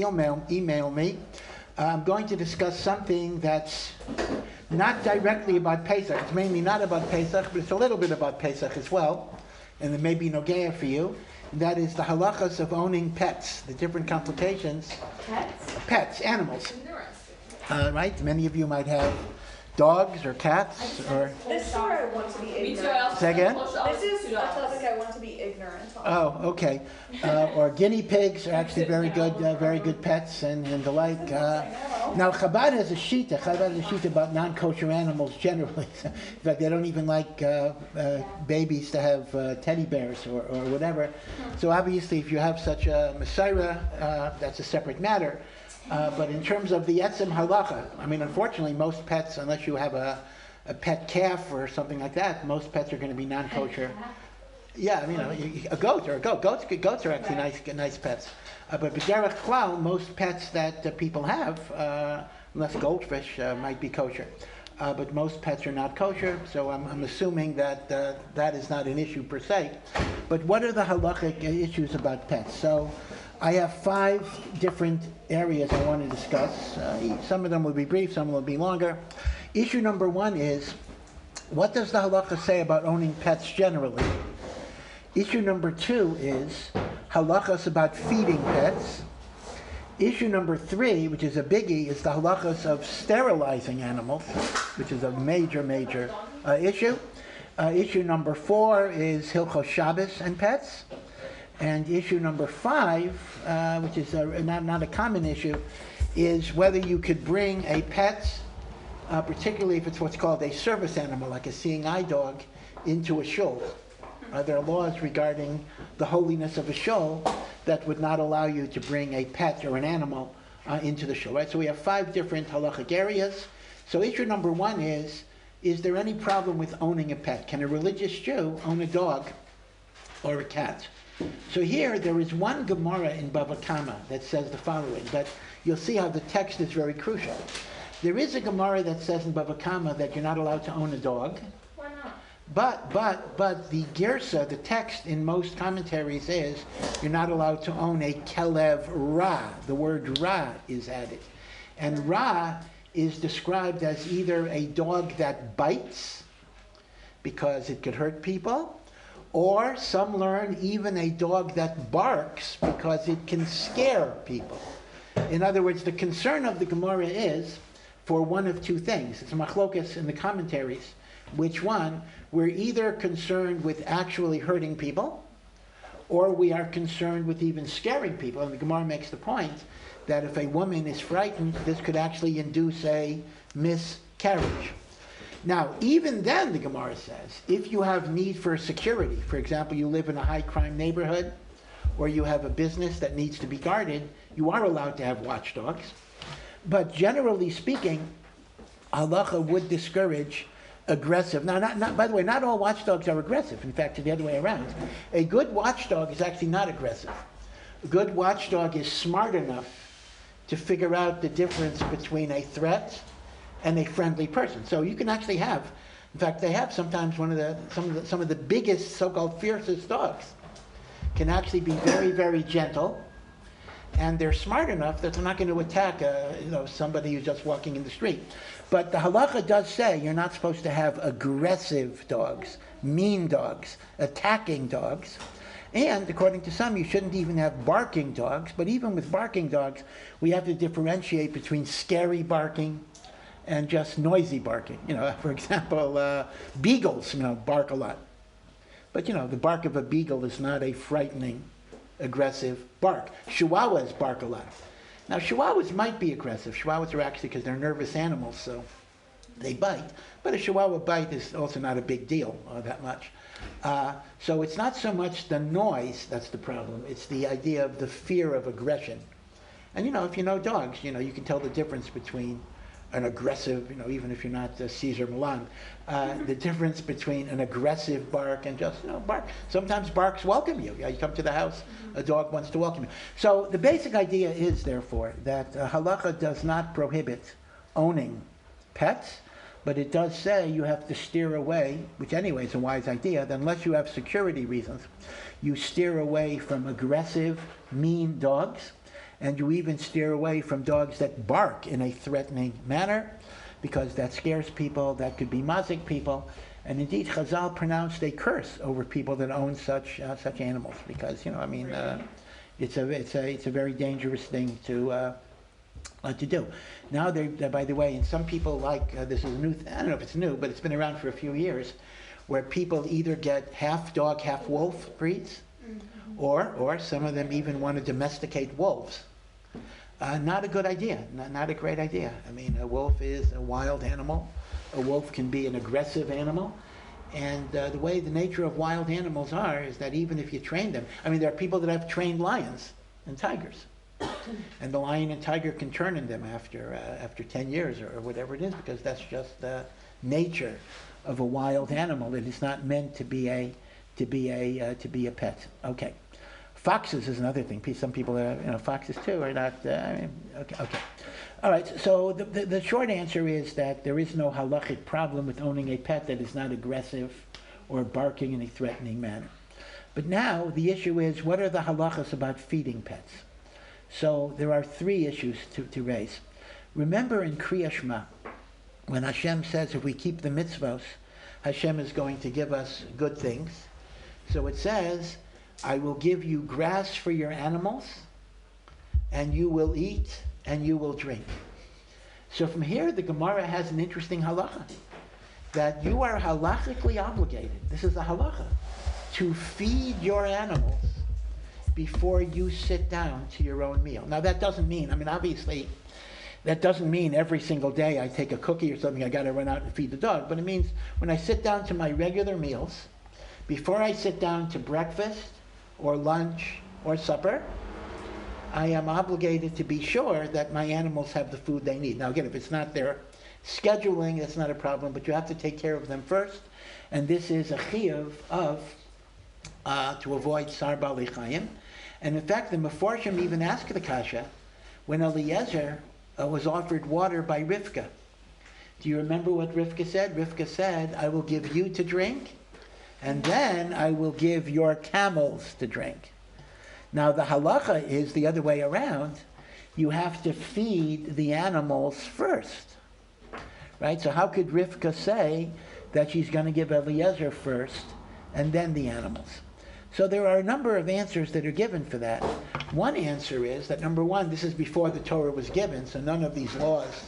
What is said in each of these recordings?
email me. I'm going to discuss something that's not directly about Pesach. It's mainly not about Pesach, but it's a little bit about Pesach as well, and it may be nogea for you. And that is the halachos of owning pets, the different complications. Pets, animals. Right? Many of you might have dogs or cats or... This is where I want to be ignorant. Say again? This is a topic I want to be ignorant on. Oh, okay. Or guinea pigs are actually very good pets and the like. Now, Chabad has a shita about non-kosher animals generally. In fact, they don't even like babies to have teddy bears or whatever. So obviously, if you have such a Messiah, that's a separate matter. But in terms of the etzem halacha, I mean, unfortunately, most pets, unless you have a pet calf or something like that, most pets are going to be non-kosher. Yeah, I mean, a goat or a goat. Goats are actually nice pets. But b'derech klal, most pets that people have, unless goldfish might be kosher. But most pets are not kosher, so I'm assuming that that is not an issue per se. But what are the halachic issues about pets? So I have 5 different areas I want to discuss. Some of them will be brief, some will be longer. Issue number 1 is, what does the halacha say about owning pets generally? Issue number 2 is halachas about feeding pets. Issue number 3, which is a biggie, is the halachas of sterilizing animals, which is a major issue. Issue number 4 is Hilchos Shabbos and pets. And issue number 5, which is not a common issue, is whether you could bring a pet, particularly if it's what's called a service animal, like a seeing eye dog, into a shul. There are laws regarding the holiness of a shul that would not allow you to bring a pet or an animal into the shul. Right? So we have 5 different halachic areas. So issue number 1 is there any problem with owning a pet? Can a religious Jew own a dog or a cat? So here, there is one Gemara in Bava Kama that says the following, but you'll see how the text is very crucial. There is a Gemara that says in Bava Kama that you're not allowed to own a dog. Why not? But the Gersa, the text in most commentaries is you're not allowed to own a kelev ra. The word ra is added. And ra is described as either a dog that bites because it could hurt people, or some learn even a dog that barks because it can scare people. In other words, the concern of the Gemara is for one of 2 things. It's a machlokas in the commentaries. Which one? We're either concerned with actually hurting people, or we are concerned with even scaring people. And the Gemara makes the point that if a woman is frightened, this could actually induce a miscarriage. Now, even then, the Gemara says, if you have need for security, for example, you live in a high-crime neighborhood, or you have a business that needs to be guarded, you are allowed to have watchdogs. But generally speaking, halacha would discourage aggressive. Now, by the way, not all watchdogs are aggressive. In fact, it's the other way around. A good watchdog is actually not aggressive. A good watchdog is smart enough to figure out the difference between a threat and a friendly person. So you can actually have, in fact, they have sometimes some of the biggest, so-called fiercest dogs can actually be very gentle, and they're smart enough that they're not going to attack somebody who's just walking in the street. But the halacha does say you're not supposed to have aggressive dogs, mean dogs, attacking dogs. And according to some, you shouldn't even have barking dogs. But even with barking dogs, we have to differentiate between scary barking and just noisy barking. For example, beagles, bark a lot. But, the bark of a beagle is not a frightening, aggressive bark. Chihuahuas bark a lot. Now, Chihuahuas might be aggressive. Chihuahuas are actually, because they're nervous animals, so they bite. But a Chihuahua bite is also not a big deal, that much. So it's not so much the noise that's the problem. It's the idea of the fear of aggression. And, if you know dogs, you can tell the difference between an aggressive, even if you're not Caesar Milan, the difference between an aggressive bark and just, bark. Sometimes barks welcome you. You come to the house, a dog wants to welcome you. So the basic idea is, therefore, that halacha does not prohibit owning pets, but it does say you have to steer away, which anyway is a wise idea, that unless you have security reasons, you steer away from aggressive, mean dogs. And you even steer away from dogs that bark in a threatening manner, because that scares people, that could be mazik people. And indeed, Chazal pronounced a curse over people that own such animals, because it's a very dangerous thing to do. Now, by the way, and some people this is a new. I don't know if it's new, but it's been around for a few years, where people either get half dog, half wolf breeds, or some of them even want to domesticate wolves. Not a good idea. Not a great idea. I mean, a wolf is a wild animal. A wolf can be an aggressive animal. And the way the nature of wild animals are is that even if you train them, there are people that have trained lions and tigers. And the lion and tiger can turn in them after 10 years or whatever it is, because that's just the nature of a wild animal. It is not meant to be a pet. Okay. Foxes is another thing. Some people, foxes too are not. Okay. All right. So the short answer is that there is no halachic problem with owning a pet that is not aggressive or barking in a threatening manner. But now the issue is, what are the halachas about feeding pets? So there are three issues to raise. Remember in Kriya Shema, when Hashem says if we keep the mitzvos, Hashem is going to give us good things. So it says, I will give you grass for your animals, and you will eat, and you will drink. So from here, the Gemara has an interesting halacha, that you are halachically obligated, this is a halacha, to feed your animals before you sit down to your own meal. Now that doesn't mean, obviously, that doesn't mean every single day I take a cookie or something, I got to run out and feed the dog. But it means when I sit down to my regular meals, before I sit down to breakfast or lunch or supper, I am obligated to be sure that my animals have the food they need. Now again, if it's not their scheduling, that's not a problem, but you have to take care of them first. And this is a chiyuv to avoid sar ba'alei chayim. And in fact, the Meforshim even asked the kasha when Eliezer was offered water by Rivka. Do you remember what Rivka said? Rivka said, I will give you to drink, and then I will give your camels to drink. Now the halacha is the other way around. You have to feed the animals first. Right? So how could Rivka say that she's going to give Eliezer first and then the animals? So there are a number of answers that are given for that. One answer is that, number one, this is before the Torah was given, so none of these laws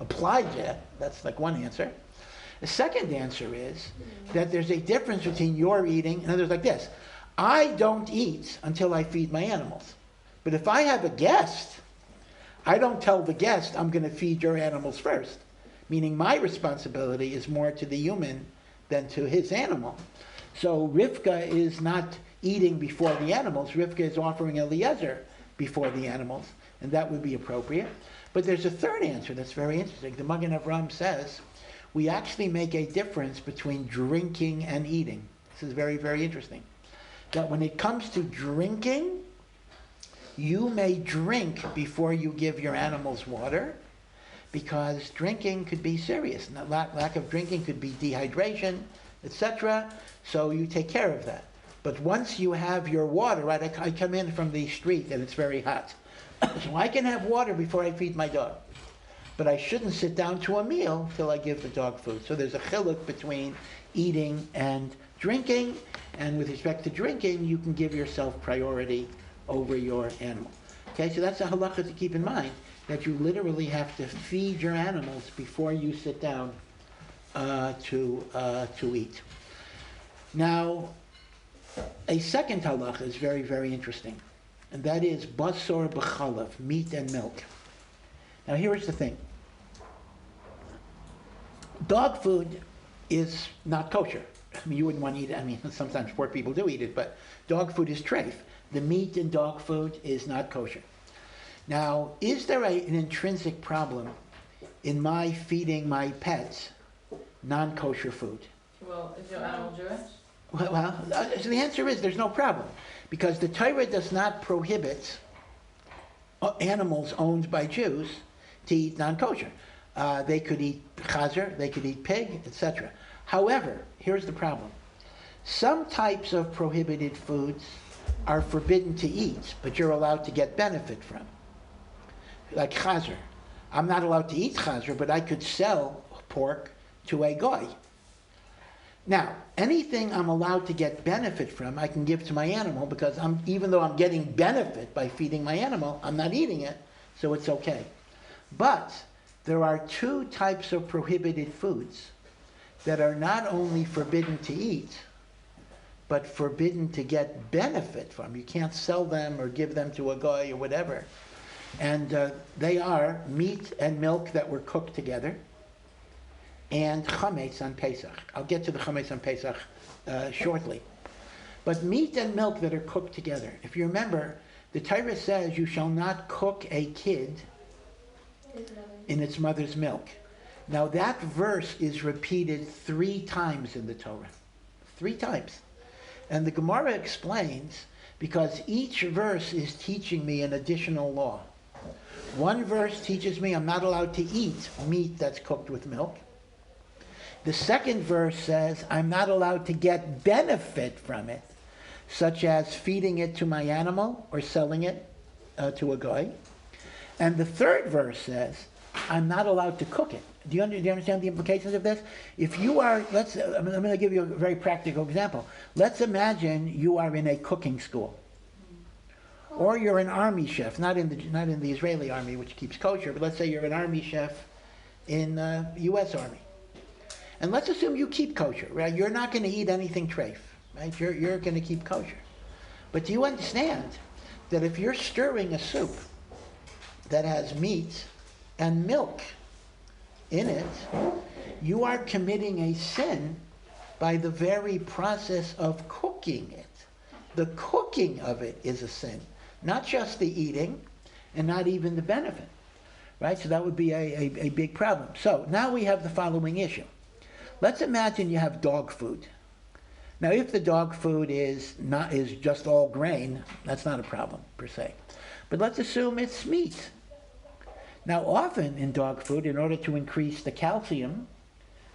applied yet. That's like one answer. The second answer is that there's a difference between your eating and others like this. I don't eat until I feed my animals. But if I have a guest, I don't tell the guest I'm going to feed your animals first. Meaning my responsibility is more to the human than to his animal. So Rivka is not eating before the animals. Rivka is offering Eliezer before the animals, and that would be appropriate. But there's a third answer that's very interesting. The Magen Avram says, we actually make a difference between drinking and eating. This is very, very interesting. That when it comes to drinking, you may drink before you give your animals water, because drinking could be serious. And lack of drinking could be dehydration, etc. So you take care of that. But once you have your water, right, I come in from the street and it's very hot. So I can have water before I feed my dog. But I shouldn't sit down to a meal till I give the dog food. So there's a chiluk between eating and drinking. And with respect to drinking, you can give yourself priority over your animal. Okay, so that's a halacha to keep in mind, that you literally have to feed your animals before you sit down to eat. Now, a second halacha is very, very interesting, and that is basar b'chalav, meat and milk. Now, here's the thing. Dog food is not kosher. You wouldn't want to eat it. Sometimes poor people do eat it, but dog food is treif. The meat in dog food is not kosher. Now, is there an intrinsic problem in my feeding my pets non-kosher food? Well, is your animal Jewish? So the answer is there's no problem, because the Torah does not prohibit animals owned by Jews to eat non-kosher. They could eat chazer, they could eat pig, etc. However, here's the problem. Some types of prohibited foods are forbidden to eat, but you're allowed to get benefit from. like chazer. I'm not allowed to eat chazer, but I could sell pork to a goy. Now, anything I'm allowed to get benefit from, I can give to my animal because even though I'm getting benefit by feeding my animal, I'm not eating it, so it's okay. But there are two types of prohibited foods that are not only forbidden to eat, but forbidden to get benefit from. You can't sell them or give them to a guy or whatever. And they are meat and milk that were cooked together, and chametz on Pesach. I'll get to the chametz on Pesach shortly. But meat and milk that are cooked together. If you remember, the Torah says you shall not cook a kid in its mother's milk. Now that verse is repeated 3 times in the Torah. 3 times. And the Gemara explains, because each verse is teaching me an additional law. One verse teaches me I'm not allowed to eat meat that's cooked with milk. The second verse says I'm not allowed to get benefit from it, such as feeding it to my animal or selling it to a guy. And the third verse says I'm not allowed to cook it. Do you understand the implications of this? If you are, I'm going to give you a very practical example. Let's imagine you are in a cooking school. Or you're an army chef, not in the Israeli army, which keeps kosher, but let's say you're an army chef in U.S. Army. And let's assume you keep kosher, right? You're not going to eat anything treif, right? You're going to keep kosher. But do you understand that if you're stirring a soup that has meat and milk in it, you are committing a sin by the very process of cooking it. The cooking of it is a sin, not just the eating and not even the benefit, right? So that would be a big problem. So now we have the following issue. Let's imagine you have dog food. Now, if the dog food is just all grain, that's not a problem per se. But let's assume it's meat. Now, often in dog food, in order to increase the calcium,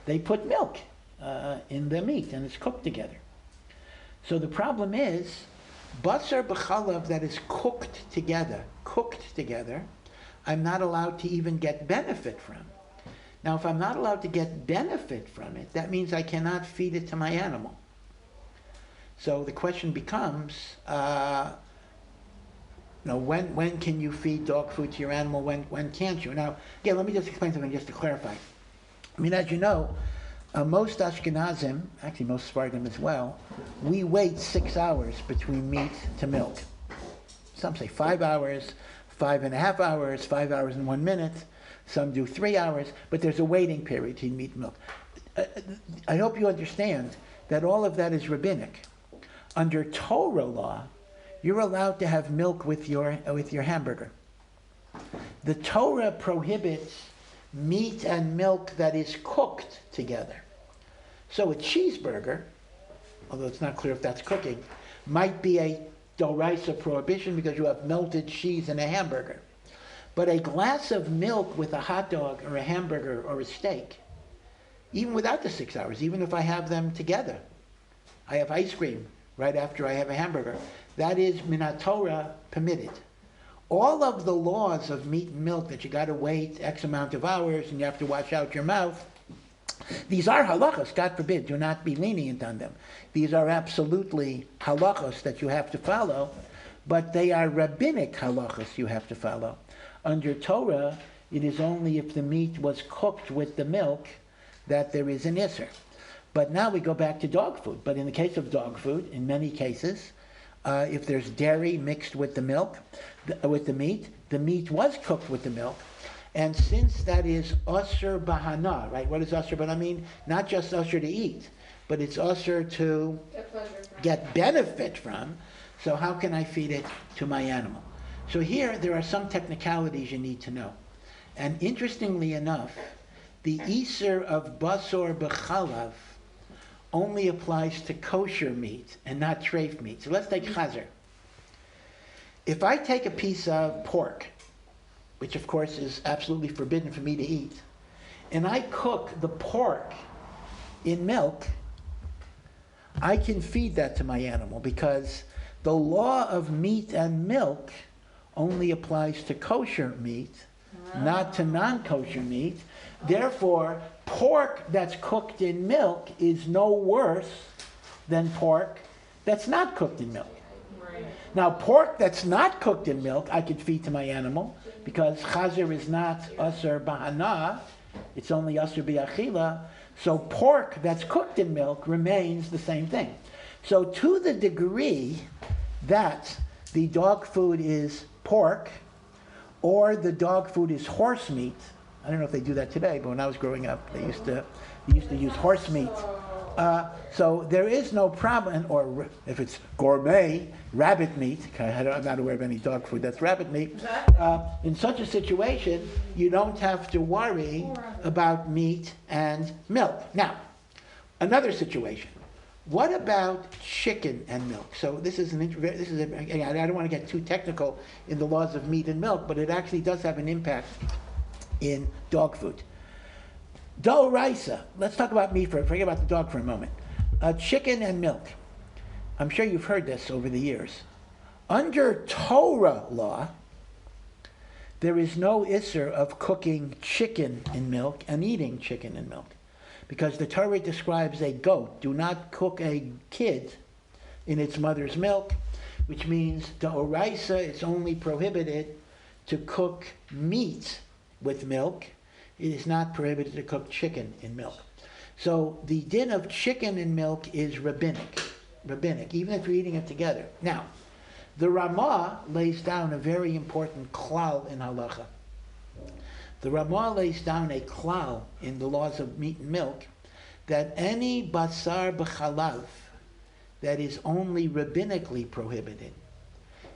they put milk in the meat, and it's cooked together. So the problem is, basar b'chalav that is cooked together, I'm not allowed to even get benefit from. Now, if I'm not allowed to get benefit from it, that means I cannot feed it to my animal. So the question becomes, when can you feed dog food to your animal? When can't you? Now, again, let me just explain something just to clarify. I mean, as you know, most Ashkenazim, actually most Sephardim as well, we wait 6 hours between meat to milk. Some say 5 hours, 5.5 hours, 5 hours and 1 minute. Some do 3 hours, but there's a waiting period between meat and milk. I hope you understand that all of that is rabbinic. Under Torah law, you're allowed to have milk with your hamburger. The Torah prohibits meat and milk that is cooked together. So a cheeseburger, although it's not clear if that's cooking, might be a doraisa prohibition because you have melted cheese in a hamburger. But a glass of milk with a hot dog or a hamburger or a steak, even without the 6 hours, even if I have them together, I have ice cream right after I have a hamburger, that is minat Torah permitted. All of the laws of meat and milk that you got to wait X amount of hours and you have to wash out your mouth, these are halachos, God forbid, do not be lenient on them. These are absolutely halachos that you have to follow, but they are rabbinic halachos you have to follow. Under Torah, it is only if the meat was cooked with the milk that there is an isser. But now we go back to dog food. But in the case of dog food, in many cases, if there's dairy mixed with the milk, with the meat was cooked with the milk. And since that is usher bahana, right? What does usher bahana mean? Not just usher to eat, but it's usher to get benefit from. So how can I feed it to my animal? So here, there are some technicalities you need to know. And interestingly enough, the Iser of Basor B'chalav only applies to kosher meat and not treif meat. So let's take chazer. If I take a piece of pork, which of course is absolutely forbidden for me to eat, and I cook the pork in milk, I can feed that to my animal because the law of meat and milk only applies to kosher meat, not to non-kosher meat. Therefore, pork that's cooked in milk is no worse than pork that's not cooked in milk. Right. Now, pork that's not cooked in milk, I could feed to my animal, because chazer is not asur b'hana, it's only asur b'achila. So pork that's cooked in milk remains the same thing. So to the degree that the dog food is pork, or the dog food is horse meat, I don't know if they do that today, but when I was growing up, they used to use horse meat. So there is no problem, or if it's gourmet, rabbit meat, I'm not aware of any dog food that's rabbit meat. In such a situation, you don't have to worry about meat and milk. Now, another situation. What about chicken and milk? So I don't want to get too technical in the laws of meat and milk, but it actually does have an impact in dog food. D'oraisa. Let's talk about meat forget about the dog for a moment. Chicken and milk. I'm sure you've heard this over the years. Under Torah law, there is no issur of cooking chicken in milk and eating chicken and milk. Because the Torah describes a goat. Do not cook a kid in its mother's milk, which means d'oraisa, it's only prohibited to cook meat with milk. It is not prohibited to cook chicken in milk. So the din of chicken and milk is rabbinic, even if you're eating it together. Now, the Ramah lays down a very important klal in halacha. The Ramah lays down a klal in the laws of meat and milk that any basar b'chalav that is only rabbinically prohibited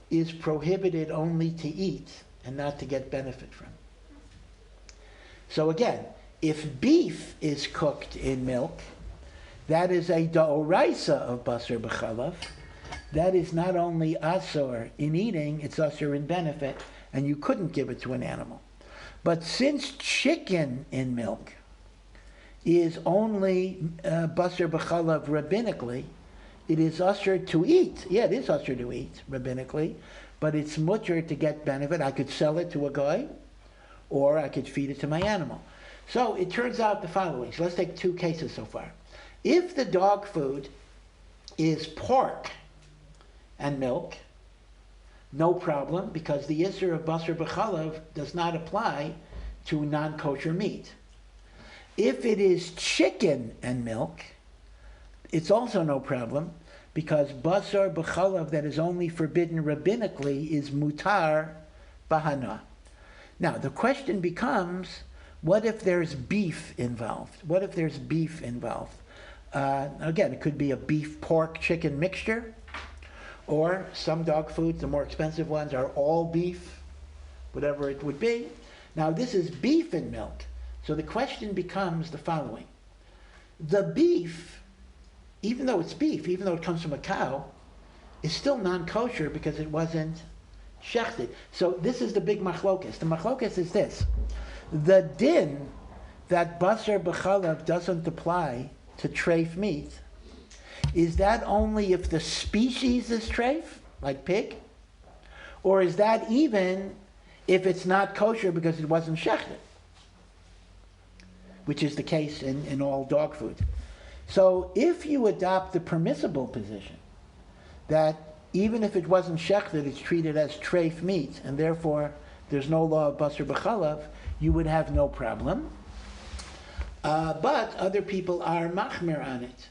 is prohibited only to eat and not to get benefit from. So again, if beef is cooked in milk, that is a d'oraisa of basar b'chalav. That is not only asur in eating, it's asur in benefit, and you couldn't give it to an animal. But since chicken in milk is only basar b'chalav rabbinically, it is asur to eat. Yeah, it is asur to eat rabbinically, but it's mutter to get benefit. I could sell it to a guy, or I could feed it to my animal. So it turns out the following. So let's take two cases so far. If the dog food is pork and milk, no problem, because the issur of basar b'chalav does not apply to non-kosher meat. If it is chicken and milk, it's also no problem, because basar b'chalav that is only forbidden rabbinically is mutar bahana. Now, the question becomes, what if there's beef involved? Again, it could be a beef-pork-chicken mixture, or some dog foods, the more expensive ones, are all beef, whatever it would be. Now, this is beef in milk. So the question becomes the following. The beef, even though it's beef, even though it comes from a cow, is still non-kosher because it wasn't shechted. So this is the big machlokas. The machlokas is this. The din that basar b'chalav doesn't apply to treif meat, is that only if the species is treif, like pig? Or is that even if it's not kosher because it wasn't shechted? Which is the case in all dog food. So if you adopt the permissible position that even if it wasn't shechted, it's treated as treif meat, and therefore there's no law of basar b'chalav, you would have no problem. But other people are machmir on it.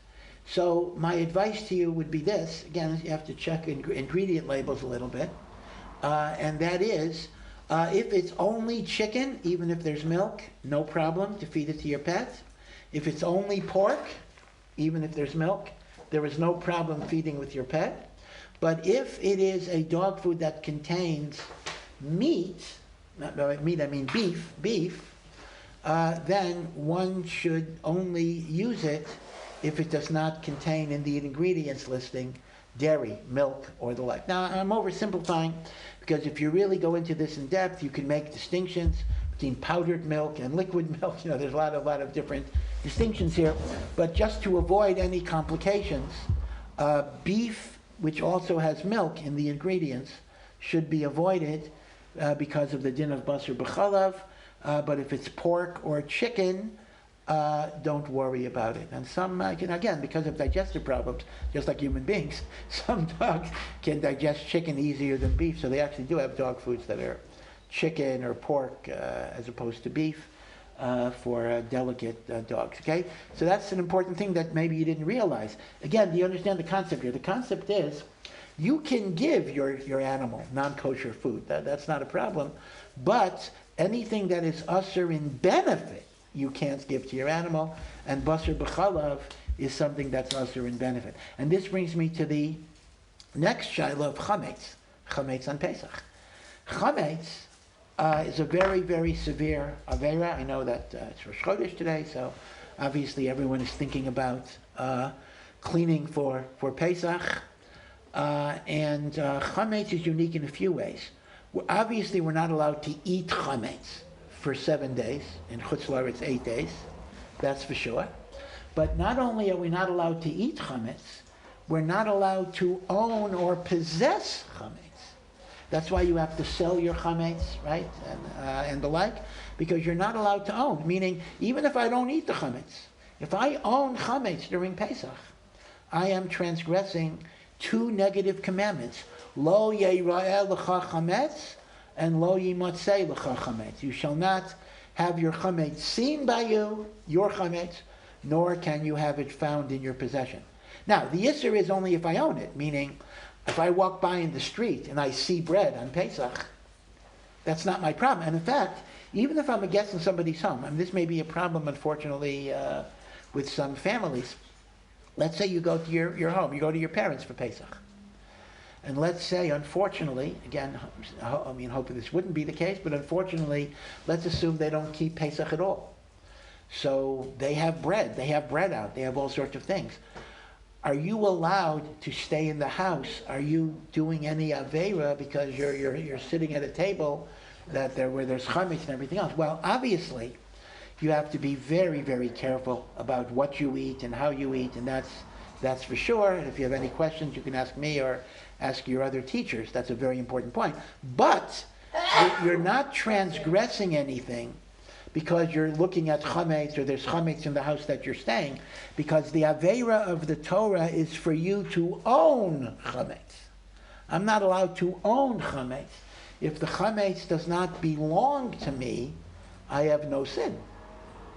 So my advice to you would be this. Again, you have to check ingredient labels a little bit. And that is, if it's only chicken, even if there's milk, no problem to feed it to your pet. If it's only pork, even if there's milk, there is no problem feeding with your pet. But if it is a dog food that contains meat, not by meat I mean beef, then one should only use it if it does not contain in the ingredients listing dairy, milk, or the like. Now, I'm oversimplifying, because if you really go into this in depth, you can make distinctions between powdered milk and liquid milk. There's a lot of different distinctions here. But just to avoid any complications, beef, which also has milk in the ingredients, should be avoided because of the din of basar b'chalav. But if it's pork or chicken, don't worry about it. And some, again, because of digestive problems, just like human beings, some dogs can digest chicken easier than beef, so they actually do have dog foods that are chicken or pork as opposed to beef for delicate dogs, okay? So that's an important thing that maybe you didn't realize. Again, do you understand the concept here? The concept is you can give your animal non-kosher food. That's not a problem, but anything that is usher in benefit, you can't give to your animal, and basar b'chalav is something that's usher in benefit. And this brings me to the next shaila of chametz on Pesach. Chametz is a very, very severe avera. I know that it's Rosh Chodesh today, so obviously everyone is thinking about cleaning for Pesach. And chametz is unique in a few ways. Obviously, we're not allowed to eat chametz for 7 days. In Chutz La'aretz, it's 8 days. That's for sure. But not only are we not allowed to eat chametz, we're not allowed to own or possess chametz. That's why you have to sell your chametz, right, and the like, because you're not allowed to own. Meaning, even if I don't eat the chametz, if I own chametz during Pesach, I am transgressing 2 negative commandments. Lo yeira'eh l'cha chametz, and lo yimatzeh l'cha chametz. You shall not have your chametz seen by you, your chametz, nor can you have it found in your possession. Now, the issur is only if I own it, meaning if I walk by in the street and I see bread on Pesach, that's not my problem. And in fact, even if I'm a guest in somebody's home, and this may be a problem, unfortunately, with some families. Let's say you go to your home, you go to your parents for Pesach. And let's say, unfortunately, again, hopefully this wouldn't be the case, but unfortunately, let's assume they don't keep Pesach at all. So they have bread out, they have all sorts of things. Are you allowed to stay in the house? Are you doing any aveira because you're sitting at a table where there's chametz and everything else? Well, obviously, you have to be very, very careful about what you eat and how you eat, and that's for sure. And if you have any questions, you can ask me or ask your other teachers. That's a very important point. But you're not transgressing anything because you're looking at chametz or there's chametz in the house that you're staying, because the aveira of the Torah is for you to own chametz. I'm not allowed to own chametz. If the chametz does not belong to me, I have no sin.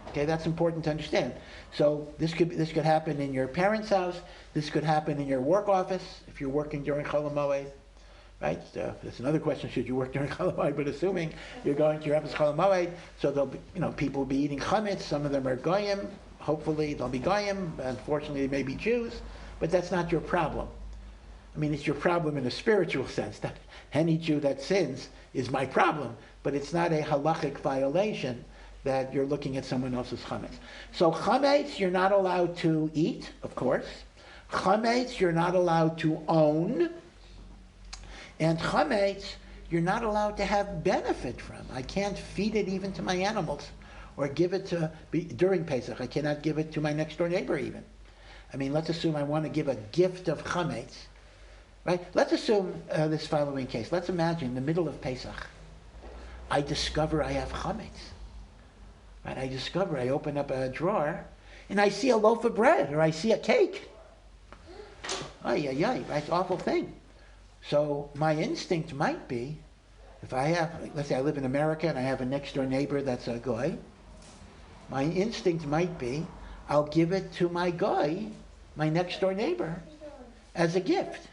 Okay, that's important to understand. So this could happen in your parents' house. This could happen in your work office if you're working during Chol HaMoed, right? That's another question: should you work during Chol HaMoed? But assuming you're going to your office Chol HaMoed, so there'll be, people will be eating chametz. Some of them are goyim. Hopefully they'll be goyim. Unfortunately, they may be Jews, but that's not your problem. I mean, it's your problem in a spiritual sense. That any Jew that sins is my problem, but it's not a halachic violation that you're looking at someone else's chametz. So chametz you're not allowed to eat, of course. Chametz you're not allowed to own. And chametz you're not allowed to have benefit from. I can't feed it even to my animals or give it during Pesach. I cannot give it to my next door neighbor even. I mean, let's assume I want to give a gift of chametz. Right? Let's assume this following case. Let's imagine in the middle of Pesach, I discover I have chametz. Right? I open up a drawer, and I see a loaf of bread, or I see a cake. Ay, right? It's an awful thing. So my instinct might be, if I have, let's say I live in America and I have a next door neighbor that's a goy, my instinct might be, I'll give it to my goy, my next door neighbor, as a gift.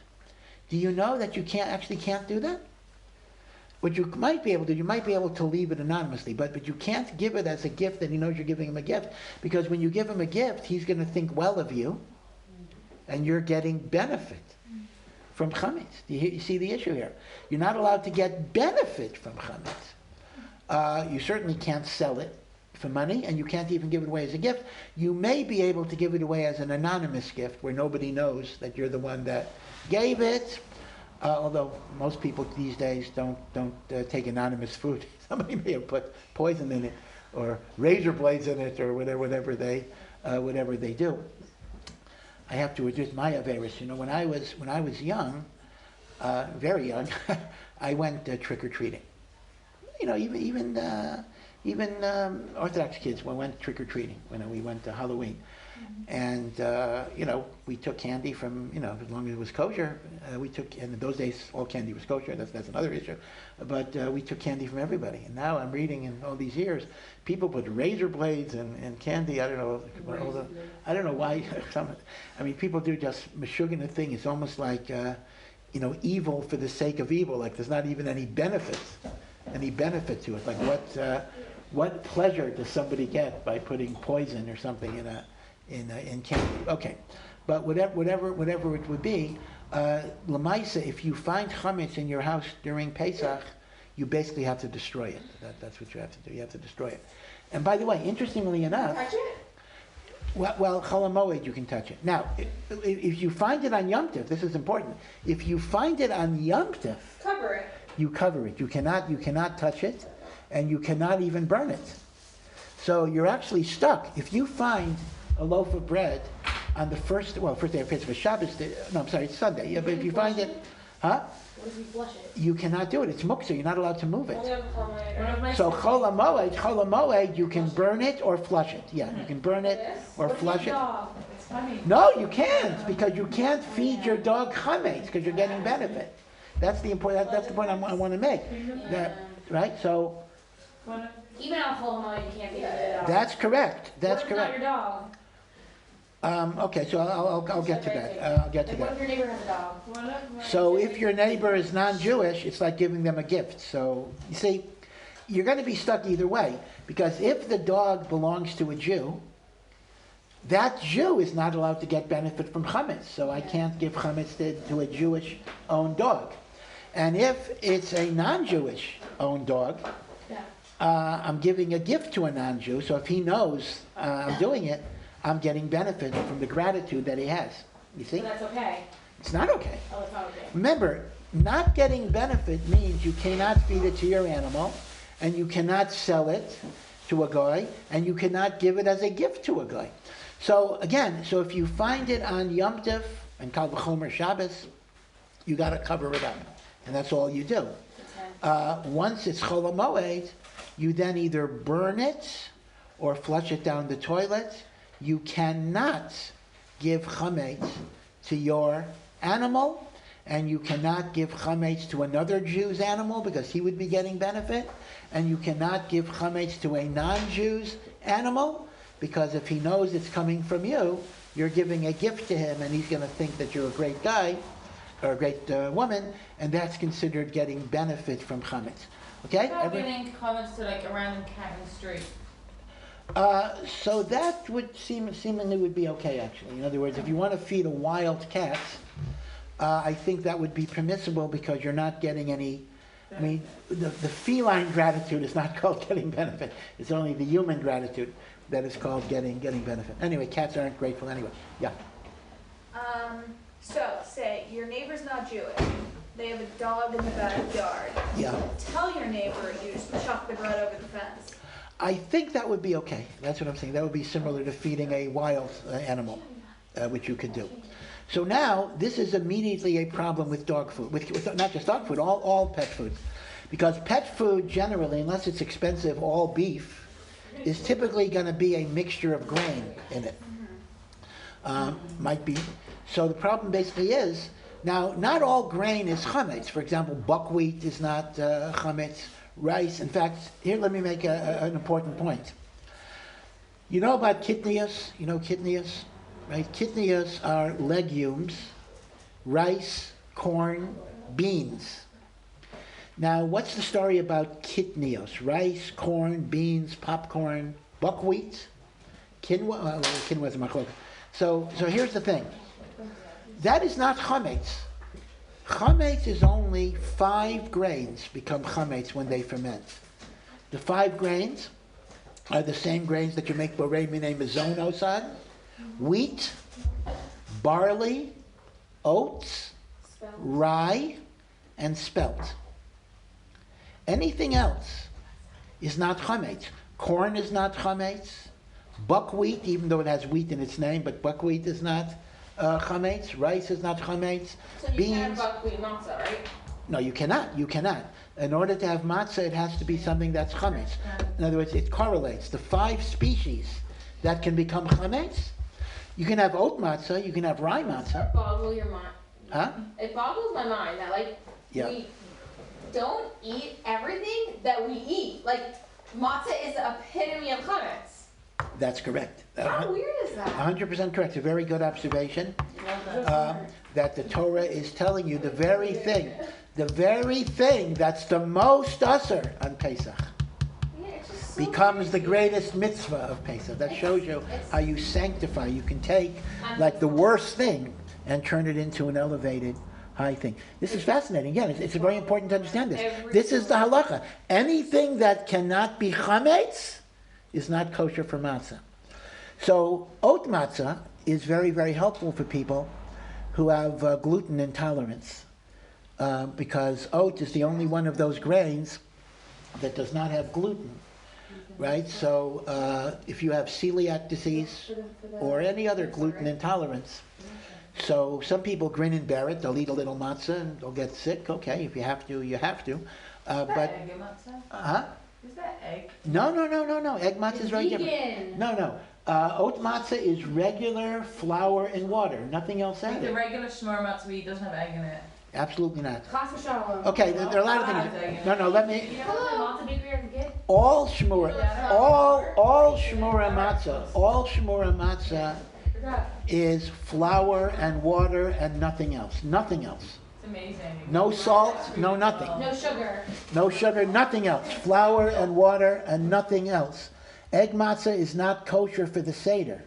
Do you know that you can't do that? What you might be able to leave it anonymously, but you can't give it as a gift that he knows you're giving him a gift, because when you give him a gift, he's going to think well of you, and you're getting benefit from chametz. You see the issue here? You're not allowed to get benefit from chametz. You certainly can't sell it for money, and you can't even give it away as a gift. You may be able to give it away as an anonymous gift where nobody knows that you're the one that gave it. Although most people these days don't take anonymous food. Somebody may have put poison in it, or razor blades in it, or whatever they do. I have to admit my averis. When I was young, very young, I went trick-or-treating. You know, even Orthodox kids went trick-or-treating when we went to Halloween. And, you know, we took candy from, you know, as long as it was kosher, we took, and in those days all candy was kosher, that's another issue, but we took candy from everybody. And now I'm reading in all these years, people put razor blades and candy, I don't know why, I mean, people do just meshugana thing. It's almost like, you know, evil for the sake of evil, like there's not even any benefit to it. Like what pleasure does somebody get by putting poison or something in candy? Okay, but whatever it would be, Lamaisa, if you find chametz in your house during Pesach, you basically have to destroy it. That's what you have to do. You have to destroy it. And by the way, interestingly enough, Touch it? well, Chol HaMoed you can touch it. Now, if you find it on Yom Tov, this is important. If you find it on Yom Tov, Cover it. you cover it. You cannot touch it, and you cannot even burn it. So you're actually stuck. If you find a loaf of bread on the first day of Pesach, Shabbos, it's Sunday. Yeah, but if you find it, What if you flush it? you cannot do it. It's muktzah. You're not allowed to move it. Only on Chol So Chol HaMoed, you can burn it or flush it. Yeah, you can burn it or flush it. It's funny. No, you can't, because you can't feed your dog chametz because you're getting benefit. That's the important. That's the point I want to make. That, right? So Even on Chol HaMoed, you can't be a dog. that's correct. That's What if not correct. your dog? Okay, so I'll get to that. I'll get to Like, what that. if your neighbor has a dog? So if your neighbor is non-Jewish, it's like giving them a gift. So you see, you're going to be stuck either way, because if the dog belongs to a Jew, that Jew is not allowed to get benefit from chametz. So I can't give chametz to a Jewish-owned dog. And if it's a non-Jewish-owned dog, I'm giving a gift to a non-Jew. So if he knows I'm doing it, I'm getting benefit from the gratitude that he has. You see? So that's okay. It's not okay. Oh, it's not okay. Remember, not getting benefit means you cannot feed it to your animal, and you cannot sell it to a guy, and you cannot give it as a gift to a guy. So again, if you find it on Yom Tov and Kal V'chomer Shabbos, you got to cover it up, and that's all you do. Once it's Chol HaMoed, you then either burn it or flush it down the toilet. You cannot give chametz to your animal, and you cannot give chametz to another Jew's animal because he would be getting benefit, and you cannot give chametz to a non-Jew's animal because if he knows it's coming from you, you're giving a gift to him, and he's going to think that you're a great guy or a great woman, and that's considered getting benefit from chametz. Okay? What about giving comments to like a random cat in the street? So that would seemingly would be okay, actually. In other words, if you want to feed a wild cat, I think that would be permissible because you're not getting any. I mean, the feline gratitude is not called getting benefit. It's only the human gratitude that is called getting benefit. Anyway, cats aren't grateful anyway. Yeah. So, say your neighbor's not Jewish. They have a dog in the backyard. Yeah. Tell your neighbor you just chuck the bread over the fence. I think that would be okay. That's what I'm saying. That would be similar to feeding a wild animal, which you could do. So now, this is immediately a problem with dog food, with not just dog food, all pet food. Because pet food generally, unless it's expensive, all beef, is typically going to be a mixture of grain in it. Might be. So the problem basically is, now, not all grain is chametz. For example, buckwheat is not chametz. Rice. In fact, here let me make an important point. You know about kitnias? You know kitnias? Right? Kitnias are legumes, rice, corn, beans. Now, what's the story about kitnios? Rice, corn, beans, popcorn, buckwheat, quinoa. Quinoa is machlok. So here's the thing. That is not chametz. Chametz is only 5 grains become chametz when they ferment. The 5 grains are the same grains that you make borei minei mazonos on: wheat, barley, oats, rye, and spelt. Anything else is not chametz. Corn is not chametz. Buckwheat, even though it has wheat in its name, but buckwheat is not chametz. Rice is not chametz. So you can have Beans. buckwheat matzah, right? No, you cannot. You cannot. In order to have matzah, it has to be something that's chametz. In other words, it correlates. The 5 species that can become chametz, you can have oat matzah, you can have rye matzah. It boggles your mind. Huh? It boggles my mind that Yeah. we don't eat everything that we eat. Like matzah is the epitome of chametz. That's correct. How weird is that? 100% correct. It's a very good observation. Love that. That the Torah is telling you the very thing that's the most usher on Pesach Yeah, it's just so becomes the crazy. greatest mitzvah of Pesach. That shows you how you sanctify. You can take like the worst thing and turn it into an elevated high thing. This is fascinating. Again, it's very important to understand this. This is the halacha. Anything that cannot be chametz is not kosher for matzah. So oat matzah is very, very helpful for people who have gluten intolerance, because oat is the only one of those grains that does not have gluten, right? So if you have celiac disease or any other gluten intolerance, so some people grin and bear it. They'll eat a little matzah and they'll get sick. Okay, if you have to, you have to. Is But that egg in matzah? huh? Is that egg? No. Egg matzah is very different. Vegan. No. Oat matzah is regular flour and water. Nothing else Like the added. regular shmur matzah we doesn't have egg in it. Absolutely not. Chas v'shalom. Okay, there are a lot of things. No, let me. You never went to matzah bakery as a kid? All shmura, all shmura matzah is flour and water and nothing else. Nothing else. It's amazing. No salt, no nothing. No sugar. No sugar, nothing else. Flour and water and nothing else. Egg matzah is not kosher for the Seder.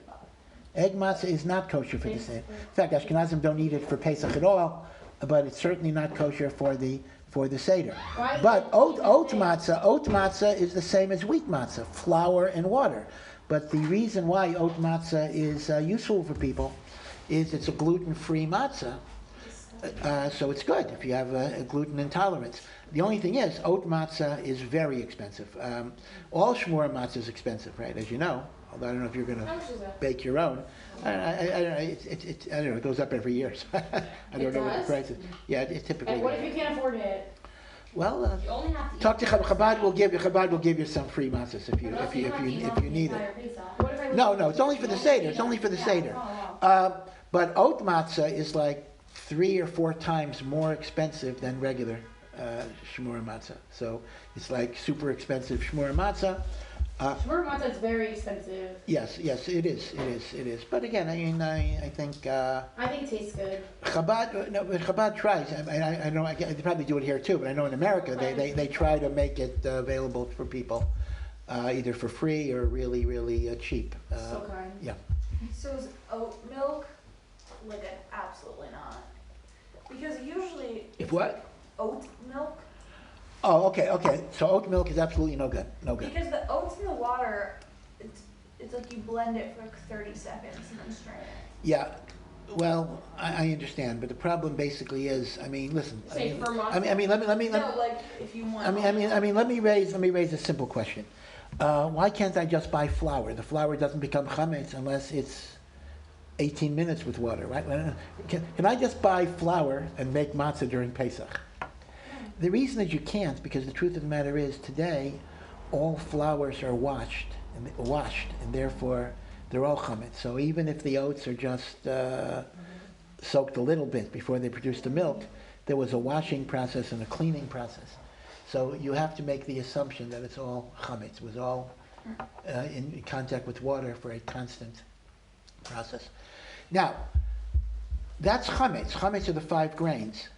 Egg matzah is not kosher for the Seder. In fact, Ashkenazim don't eat it for Pesach at all, but it's certainly not kosher for the Seder. But oat matzah is the same as wheat matzah, flour and water. But the reason why oat matzah is useful for people is it's a gluten-free matzah. So it's good if you have a gluten intolerance. The only thing is, oat matzah is very expensive. All shmura matzah is expensive, right? As you know, although I don't know if you're going How to much is that? bake your own. I don't know. I don't know. It goes up every year. So I don't know what the does? price is. Yeah, it typically. And what if you can't afford it? Well, You only have to talk to eat Chabad. Chabad will give you some free matzahs if you need it. What if I No, it's only for the Seder. It's only for the Seder. But oat matzah is like 3 or 4 times more expensive than regular shmura matzah. So it's like super expensive shmura matzah. Shmur matzah is very expensive. Yes, it is. But again, I think I think it tastes good. Chabad tries. I know they probably do it here too, but I know in America they try to make it available for people, either for free or really cheap. So kind. Yeah. So is oat milk like absolutely not? Because usually If what? oat milk, Oh, okay. So oat milk is absolutely no good. because the oats in the water, it's like you blend it for like 30 seconds and then strain it. Yeah. Well, I understand, but the problem basically is, listen. Say for matzah? Let me. No, like if you want. Let me raise a simple question. Why can't I just buy flour? The flour doesn't become chametz unless it's 18 minutes with water, right? Can I just buy flour and make matzah during Pesach? The reason that you can't, because the truth of the matter is, today, all flours are washed, and therefore they're all chametz. So even if the oats are just soaked a little bit before they produce the milk, there was a washing process and a cleaning process. So you have to make the assumption that it's all chametz. It was all in contact with water for a constant process. Now, that's chametz. Chametz are the 5 grains.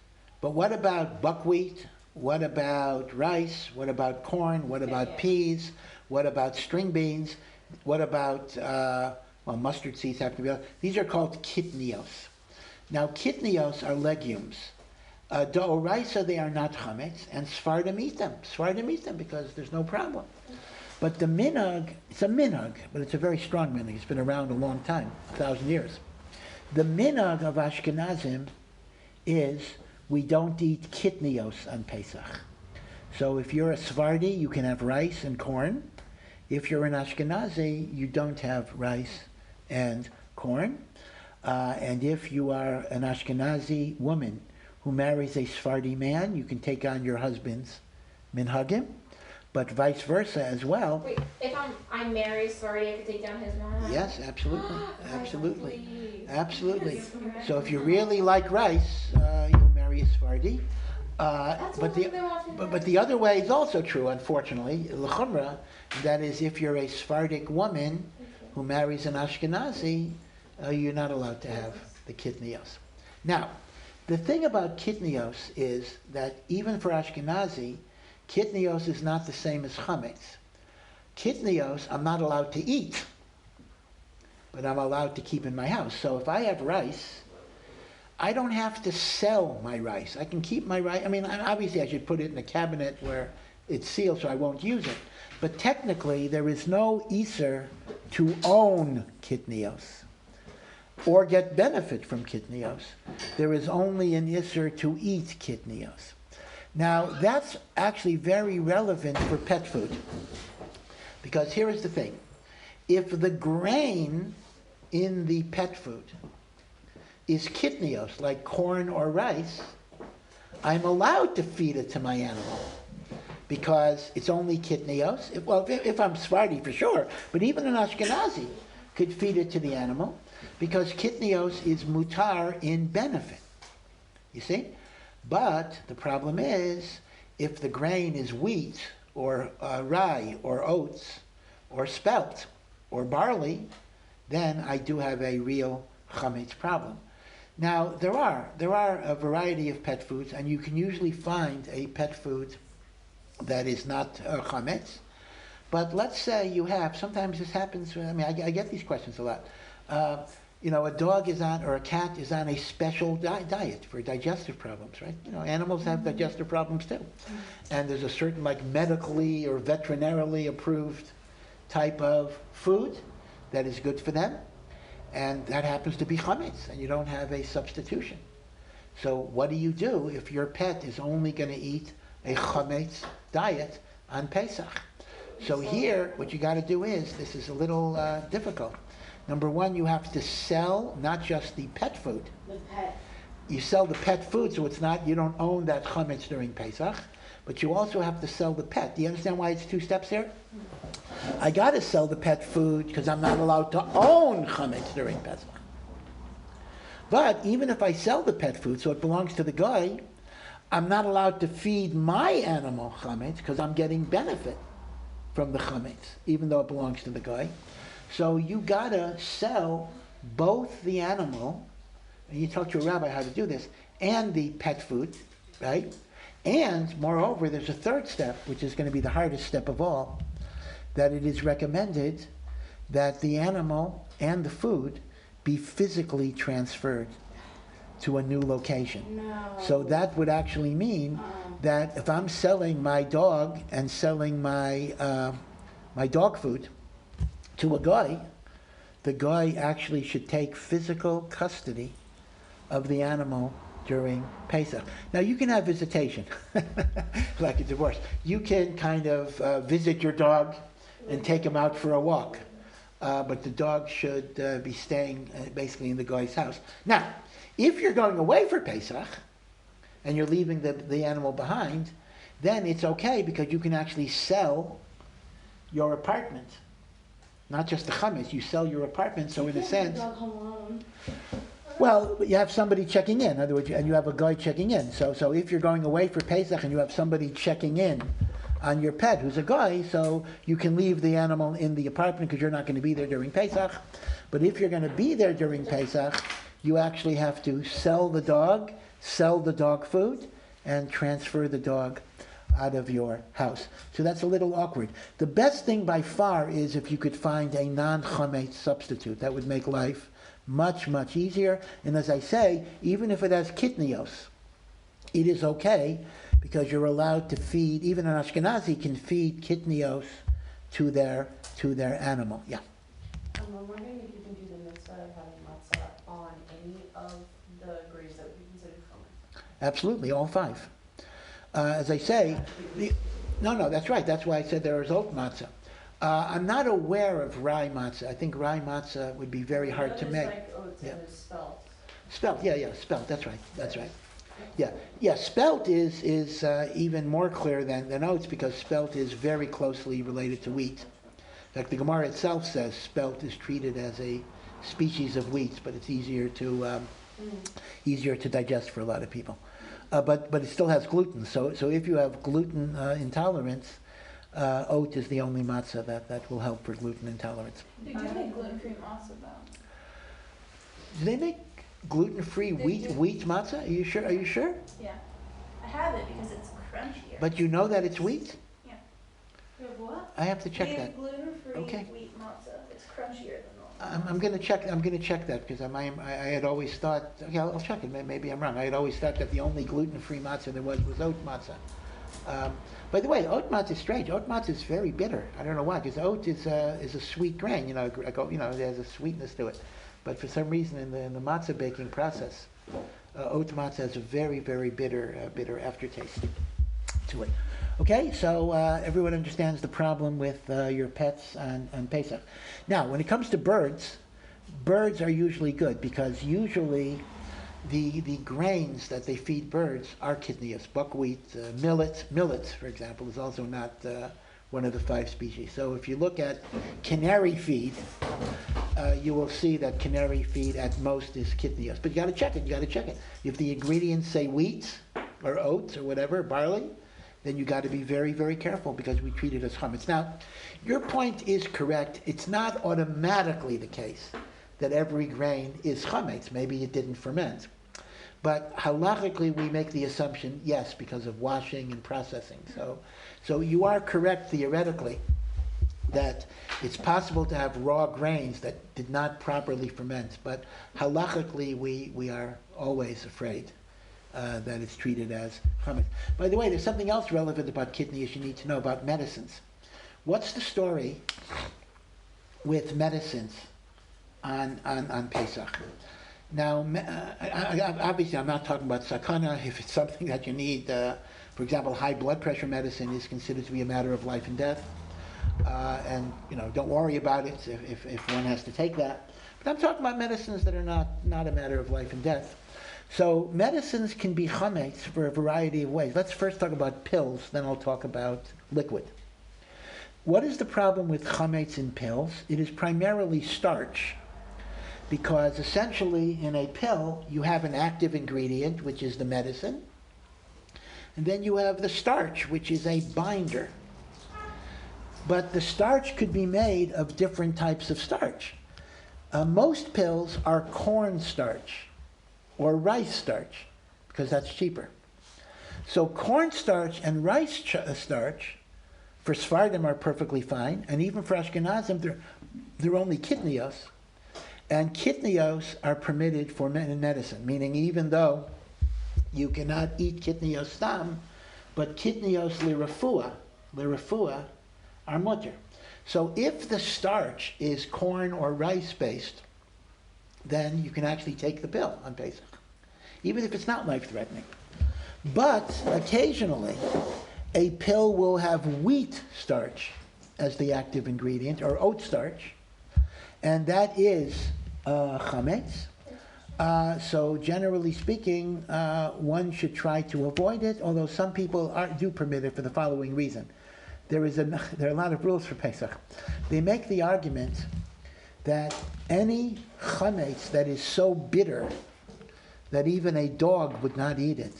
But what about buckwheat? What about rice? What about corn? What about peas? What about string beans? What about, mustard seeds have to be, these are called kitnios. Now, kitnios are legumes. D'oraisa, they are not chametz, and Sfardim eat them. Sfardim eat them because there's no problem. But the minhag, it's a minhag, but it's a very strong minhag. It's been around a long time, 1,000 years. The minhag of Ashkenazim is we don't eat kitnios on Pesach. So if you're a Sephardi, you can have rice and corn. If you're an Ashkenazi, you don't have rice and corn. And if you are an Ashkenazi woman who marries a Sephardi man, you can take on your husband's minhagim, but vice versa as well. Wait, if I marry Sephardi, I could take down his mom? Yes, absolutely, absolutely, Please. absolutely. So if you really like rice, you'll marry a Sephardi. That's But what the they want to but the other way is also true, unfortunately. L'chumra, that is, if you're a Sephardic woman who marries an Ashkenazi, you're not allowed to have the kitnios. Now, the thing about kitnios is that even for Ashkenazi, kitnios is not the same as chametz. Kitnios I'm not allowed to eat, but I'm allowed to keep in my house. So if I have rice, I don't have to sell my rice. I can keep my rice. I mean, obviously I should put it in a cabinet where it's sealed so I won't use it. But technically, there is no iser to own kitnios or get benefit from kitnios. There is only an iser to eat kitnios. Now, that's actually very relevant for pet food. Because here is the thing. If the grain in the pet food is kitnios, like corn or rice, I'm allowed to feed it to my animal because it's only kitnios. If I'm Sephardi, for sure, but even an Ashkenazi could feed it to the animal because kitnios is mutar in benefit. You see? But the problem is, if the grain is wheat or rye or oats or spelt or barley, then I do have a real chametz problem. Now, there are a variety of pet foods, and you can usually find a pet food that is not chametz. But let's say you have, sometimes this happens, I mean, I get these questions a lot. A dog is on, or a cat is on a special diet for digestive problems, right? Animals have digestive problems too. And there's a certain, like, medically or veterinarily approved type of food that is good for them. And that happens to be chametz, and you don't have a substitution. So what do you do if your pet is only going to eat a chametz diet on Pesach? So here, what you got to do is, this is a little difficult. Number one, you have to sell not just the pet food. The pet. You sell the pet food, so it's not, you don't own that chametz during Pesach, but you also have to sell the pet. Do you understand why it's two steps here? I got to sell the pet food because I'm not allowed to own chametz during Pesach. But even if I sell the pet food, so it belongs to the guy, I'm not allowed to feed my animal chametz because I'm getting benefit from the chametz, even though it belongs to the guy. So you got to sell both the animal, and you talk to a rabbi how to do this, and the pet food, right? And moreover, there's a third step, which is going to be the hardest step of all, that it is recommended that the animal and the food be physically transferred to a new location. No. So that would actually mean that if I'm selling my dog and selling my my dog food to a guy, the guy actually should take physical custody of the animal during Pesach. Now you can have visitation, like a divorce. You can kind of visit your dog and take him out for a walk. But the dog should be staying basically in the guy's house. Now, if you're going away for Pesach and you're leaving the animal behind, then it's okay because you can actually sell your apartment. Not just the chametz, you sell your apartment, so in a sense... Well, you have somebody checking in, in other words, and you have a guy checking in. So if you're going away for Pesach and you have somebody checking in on your pet who's a guy, so you can leave the animal in the apartment because you're not going to be there during Pesach. But if you're going to be there during Pesach, you actually have to sell the dog food, and transfer the dog out of your house. So that's a little awkward. The best thing by far is if you could find a non-chametz substitute. That would make life much, much easier. And as I say, even if it has kitnios, it is okay because you're allowed to feed, even an Ashkenazi can feed kitnios to their animal. Yeah. I'm wondering if you can do the mitzvah of having matzah on any of the grains that would be considered chametz. Absolutely, all five. As I say, no, that's right. That's why I said there is oat matzah. I'm not aware of rye matzah. I think rye matzah would be very hard to make. Like oats Yeah. and spelt. Spelt, yeah, spelt. That's right. Yeah. Spelt is even more clear than oats because spelt is very closely related to wheat. In fact, the Gemara itself says spelt is treated as a species of wheat, but it's easier to digest for a lot of people. But it still has gluten. So if you have gluten intolerance, oat is the only matzah that will help for gluten intolerance. They do make gluten-free matzah though. Do they make gluten-free They wheat do. matzah? Are you sure? Yeah. I have it because it's crunchier. But you know that it's wheat? You have what? I have to check We that. have gluten-free Okay. wheat matzah. It's crunchier than normal. I'm going to check that because I had always thought. Okay, I'll check it. Maybe I'm wrong. I had always thought that the only gluten-free matzah there was oat matzah. By the way, oat matzah is strange. Oat matzah is very bitter. I don't know why, because oat is a sweet grain. There's a sweetness to it. But for some reason, in the matzah baking process, oat matzah has a very, very bitter aftertaste to it. Okay, so everyone understands the problem with your pets on Pesach. Now, when it comes to birds are usually good because usually the grains that they feed birds are kitnius, buckwheat, millets, for example, is also not one of the 5 species. So if you look at canary feed, you will see that canary feed at most is kitnius. But you got to check it. If the ingredients say wheat or oats or whatever, barley, then you got to be very, very careful because we treat it as chametz. Now, your point is correct. It's not automatically the case that every grain is chametz. Maybe it didn't ferment. But halachically, we make the assumption, yes, because of washing and processing. So you are correct theoretically that it's possible to have raw grains that did not properly ferment. But halachically, we are always afraid that it's treated as chametz. By the way, there's something else relevant about kitnius you need to know about medicines. What's the story with medicines on Pesach? Now, obviously, I'm not talking about sakana. If it's something that you need, for example, high blood pressure medicine is considered to be a matter of life and death. And don't worry about it if one has to take that. But I'm talking about medicines that are not a matter of life and death. So medicines can be chametz for a variety of ways. Let's first talk about pills, then I'll talk about liquid. What is the problem with chametz in pills? It is primarily starch, because essentially in a pill you have an active ingredient, which is the medicine, and then you have the starch, which is a binder. But the starch could be made of different types of starch. Most pills are corn starch or rice starch, because that's cheaper. So corn starch and rice starch for Sephardim are perfectly fine, and even for Ashkenazim, they're only kitnios, and kitnios are permitted for medicine, meaning even though you cannot eat kitnios stam, but kitnios lirafua are mutter. So if the starch is corn or rice based, then you can actually take the pill on Pesach, even if it's not life-threatening. But occasionally, a pill will have wheat starch as the active ingredient, or oat starch, and that is chametz. So generally speaking, one should try to avoid it, although some people do permit it for the following reason. There are a lot of rules for Pesach. They make the argument that any chametz that is so bitter that even a dog would not eat it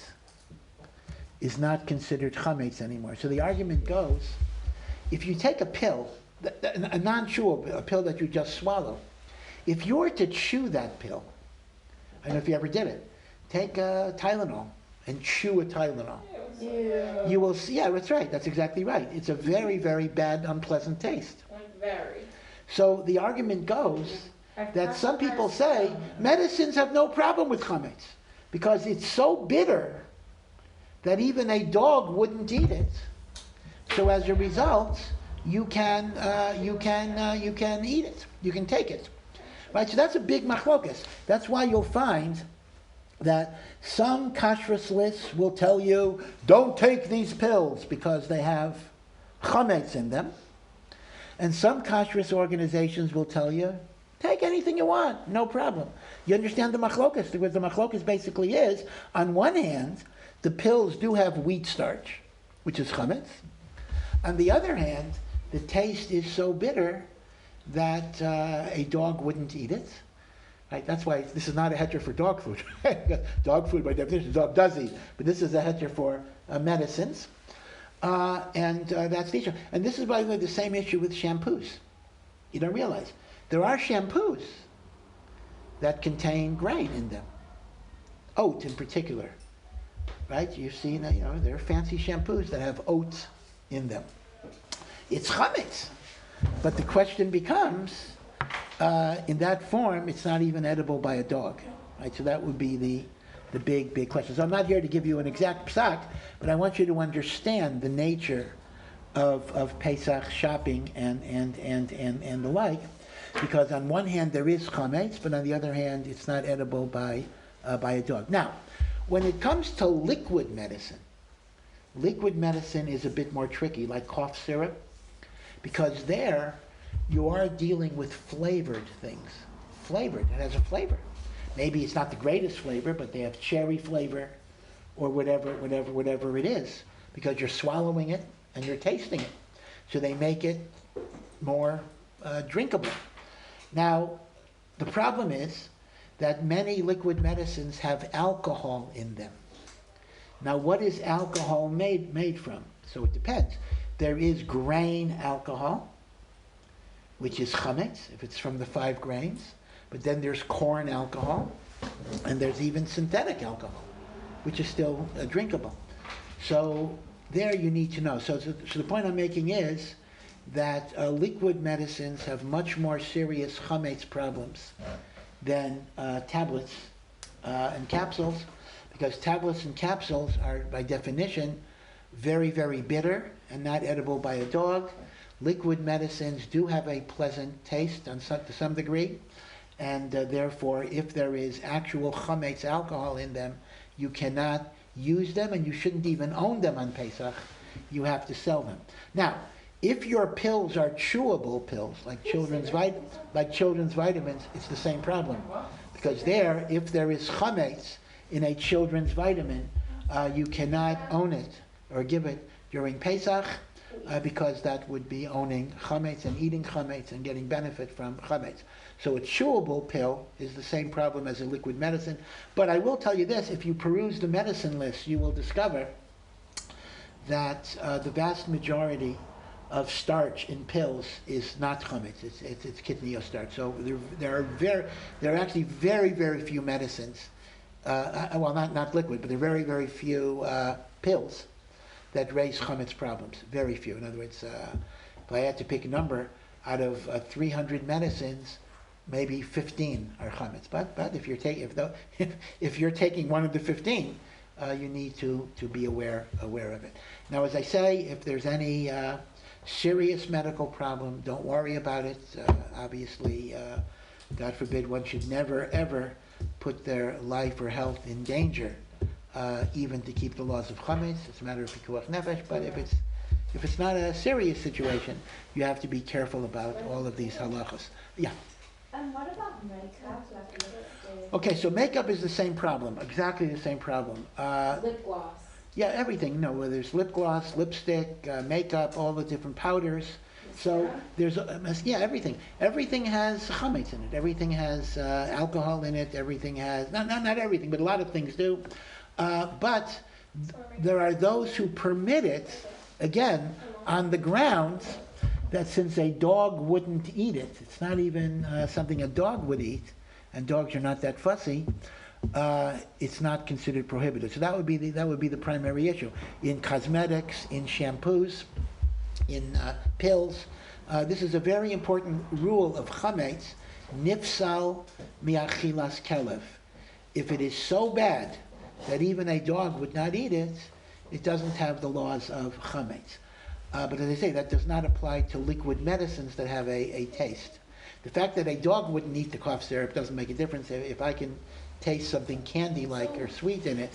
is not considered chametz anymore. So the argument goes, if you take a pill, a non-chewable, a pill that you just swallow, if you were to chew that pill, I don't know if you ever did it, take a Tylenol and chew a Tylenol. Ew. You will see, yeah, that's right, that's exactly right. It's a very, very bad, unpleasant taste. Like very. So the argument goes that some people say medicines have no problem with chametz because it's so bitter that even a dog wouldn't eat it. So as a result, you can eat it. You can take it. Right? So that's a big machlokas. That's why you'll find that some kashrus lists will tell you, don't take these pills because they have chametz in them. And some kashrus organizations will tell you, take take anything you want, no problem. You understand the machlokas? Because the machlokas basically is, on one hand, the pills do have wheat starch, which is chametz. On the other hand, the taste is so bitter that a dog wouldn't eat it. Right? That's why this is not a heter for dog food. Dog food, by definition, the dog does eat. But this is a heter for medicines. And that's the issue. And this is, by the way, the same issue with shampoos. You don't realize. There are shampoos that contain grain in them. Oat in particular. Right? You've seen, there are fancy shampoos that have oats in them. It's chametz. But the question becomes, in that form, it's not even edible by a dog. Right? So that would be the big question. So I'm not here to give you an exact psak, but I want you to understand the nature of Pesach shopping and the like, because on one hand there is chametz, but on the other hand it's not edible by a dog. Now, when it comes to liquid medicine is a bit more tricky, like cough syrup, because there you are dealing with flavored things. Flavored, it has a flavor. Maybe it's not the greatest flavor, but they have cherry flavor or whatever it is, because you're swallowing it and you're tasting it. So they make it more drinkable. Now, the problem is that many liquid medicines have alcohol in them. Now, what is alcohol made from? So it depends. There is grain alcohol, which is chametz, if it's from the 5 grains. But then there's corn alcohol, and there's even synthetic alcohol, which is still drinkable. So there you need to know. So the point I'm making is that liquid medicines have much more serious chametz problems than tablets and capsules, because tablets and capsules are, by definition, very, very bitter and not edible by a dog. Liquid medicines do have a pleasant taste to some degree, and therefore, if there is actual chametz alcohol in them, you cannot use them, and you shouldn't even own them on Pesach. You have to sell them. Now, if your pills are chewable pills, like children's vitamins, it's the same problem. Because there, if there is chametz in a children's vitamin, you cannot own it or give it during Pesach, because that would be owning chametz and eating chametz and getting benefit from chametz. So a chewable pill is the same problem as a liquid medicine. But I will tell you this, if you peruse the medicine list, you will discover that the vast majority of starch in pills is not chametz, it's kitniyos starch. So there are actually very, very few medicines, well, not liquid, but there are very, very few pills that raise chametz problems. Very few. In other words, if I had to pick a number, out of 300 medicines, maybe 15 are chametz. But if you're taking one of the 15, you need to be aware of it. Now, as I say, if there's any serious medical problem, don't worry about it. Obviously, God forbid, one should never ever put their life or health in danger, even to keep the laws of chametz. It's a matter of pikuach nefesh. But if it's not a serious situation, you have to be careful about all of these halachos. Yeah. And what about makeup? Okay, so makeup is the same problem, exactly the same problem. Lip gloss. Yeah, everything. No, whether there's lip gloss, lipstick, makeup, all the different powders. So there's everything. Everything has chametz in it. Everything has alcohol in it. Everything has not everything, but a lot of things do. But there are those who permit it, again, on the grounds that since a dog wouldn't eat it, it's not even something a dog would eat, and dogs are not that fussy, it's not considered prohibited. So that would be the primary issue. In cosmetics, in shampoos, in pills, this is a very important rule of chametz, nifsal miachilas kelev. If it is so bad that even a dog would not eat it, it doesn't have the laws of chametz. But as I say, that does not apply to liquid medicines that have a taste. The fact that a dog wouldn't eat the cough syrup doesn't make a difference. If I can taste something candy-like or sweet in it,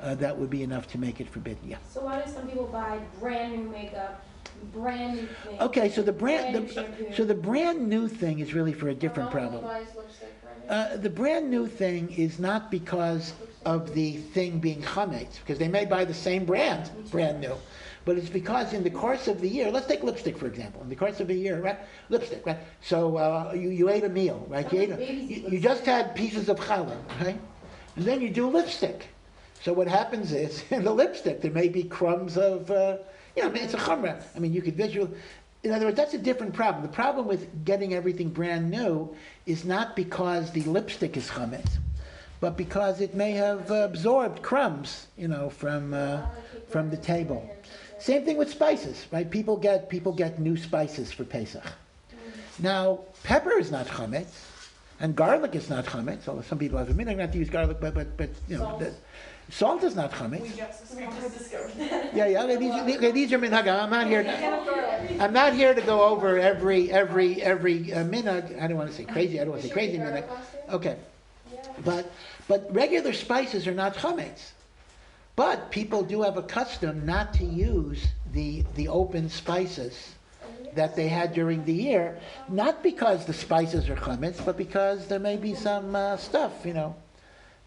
that would be enough to make it forbidden. Yeah. So why do some people buy brand new makeup brand new thing. Okay, so the Brand new shampoo. so the brand new thing is really for a different My mom problem. only buys lipstick brand new. The brand new thing is not because of the thing being chametz, because they may buy the same brand new, but it's because in the course of the year, let's take lipstick for example. In the course of a year, right? Lipstick, right? So you ate a meal, right? You just had pieces of challah, right? And then you do lipstick. So what happens is in the lipstick there may be crumbs of, it's a chumrah. I mean, you could in other words, that's a different problem. The problem with getting everything brand new is not because the lipstick is chametz, but because it may have absorbed crumbs, from the table. Same thing with spices, right? People get new spices for Pesach. Now, pepper is not chametz, and garlic is not chametz. Although some people have a minute not to use garlic, but salt is not chametz. We just discovered that. Yeah. These are minhag. I'm not here to go over every minhag. I don't want to say crazy. I don't want to say crazy minhag. Okay, but regular spices are not chametz. But people do have a custom not to use the open spices that they had during the year, not because the spices are chametz, but because there may be some stuff,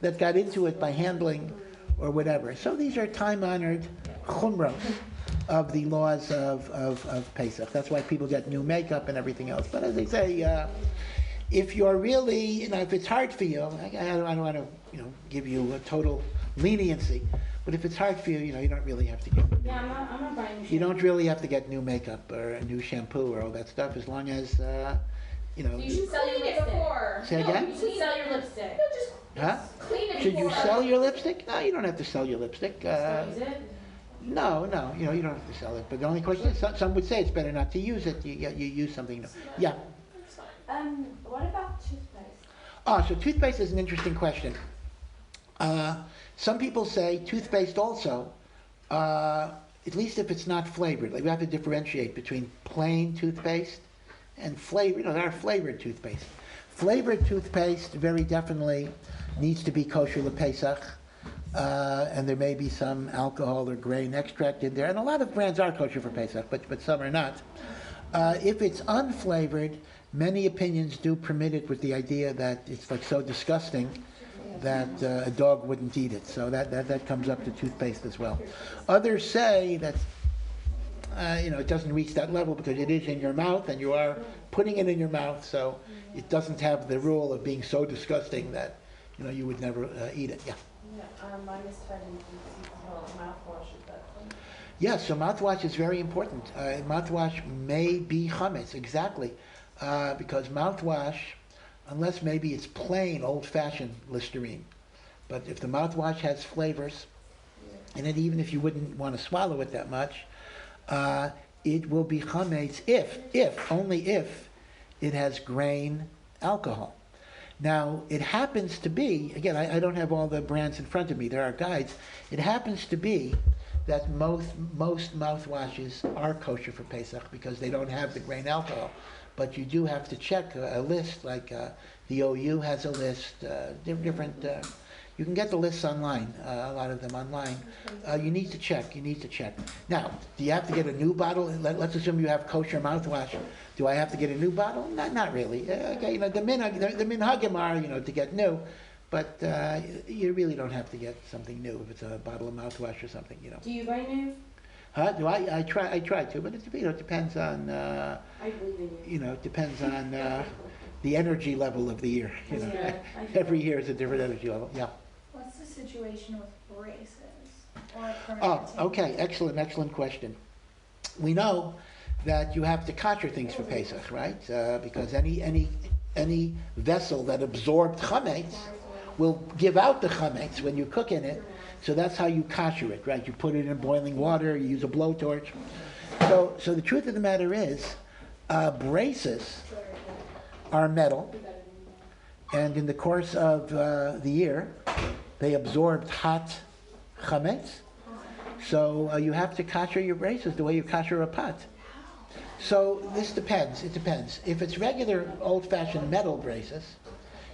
that got into it by handling or whatever. So these are time-honored chumros of the laws of Pesach. That's why people get new makeup and everything else. But as they say, if you're really, if it's hard for you, I don't want to, give you a total leniency. But if it's hard for you, you don't really have to get. Yeah, I'm not buying. You don't really have to get new makeup or a new shampoo or all that stuff, as long as You should sell your lipstick. Say again? You should sell your lipstick. Huh? Clean it Should you before. sell your lipstick? No, you don't have to sell your lipstick. Is it? No, you don't have to sell it. But the only question is, some would say it's better not to use it. You use something new. Yeah. What about toothpaste? So toothpaste is an interesting question. Some people say toothpaste also, at least if it's not flavored. Like we have to differentiate between plain toothpaste and flavored. There are flavored toothpaste. Flavored toothpaste very definitely needs to be kosher lePesach, and there may be some alcohol or grain extract in there. And a lot of brands are kosher for Pesach, but some are not. If it's unflavored, many opinions do permit it with the idea that it's like so disgusting that a dog wouldn't eat it. So that comes up to toothpaste as well. Others say that it doesn't reach that level because it is in your mouth and you are putting it in your mouth, so it doesn't have the rule of being so disgusting that you would never eat it. Yeah. Mine is tied into mouthwash. Is that fun? Yeah, so mouthwash is very important. Mouthwash may be chametz, exactly, because mouthwash, unless maybe it's plain old-fashioned Listerine, but if the mouthwash has flavors, and then even if you wouldn't want to swallow it that much, it will be chametz only if it has grain alcohol. Now, it happens to be, again, I don't have all the brands in front of me, there are guides, it happens to be that most mouthwashes are kosher for Pesach because they don't have the grain alcohol. But you do have to check a list, like the OU has a list, different, you can get the lists online, a lot of them online. You need to check. Now, do you have to get a new bottle? Let's assume you have kosher mouthwash. Do I have to get a new bottle? Not really. Okay, the minhagim are, to get new, but you really don't have to get something new if it's a bottle of mouthwash or something, Do you buy new? Huh? Do I try to, but it depends on, I believe in you. it depends on the energy level of the year. Every year is a different energy level. Yeah. What's the situation with braces? Or Oh, okay. Excellent question. We know that you have to kosher things for Pesach, right? Because any vessel that absorbed chametz will give out the chametz when you cook in it. So that's how you kosher it, right? You put it in boiling water, you use a blowtorch. So the truth of the matter is, braces are metal, and in the course of the year, they absorbed hot chametz. So you have to kosher your braces the way you kosher a pot. So this depends. It depends. If it's regular old-fashioned metal braces,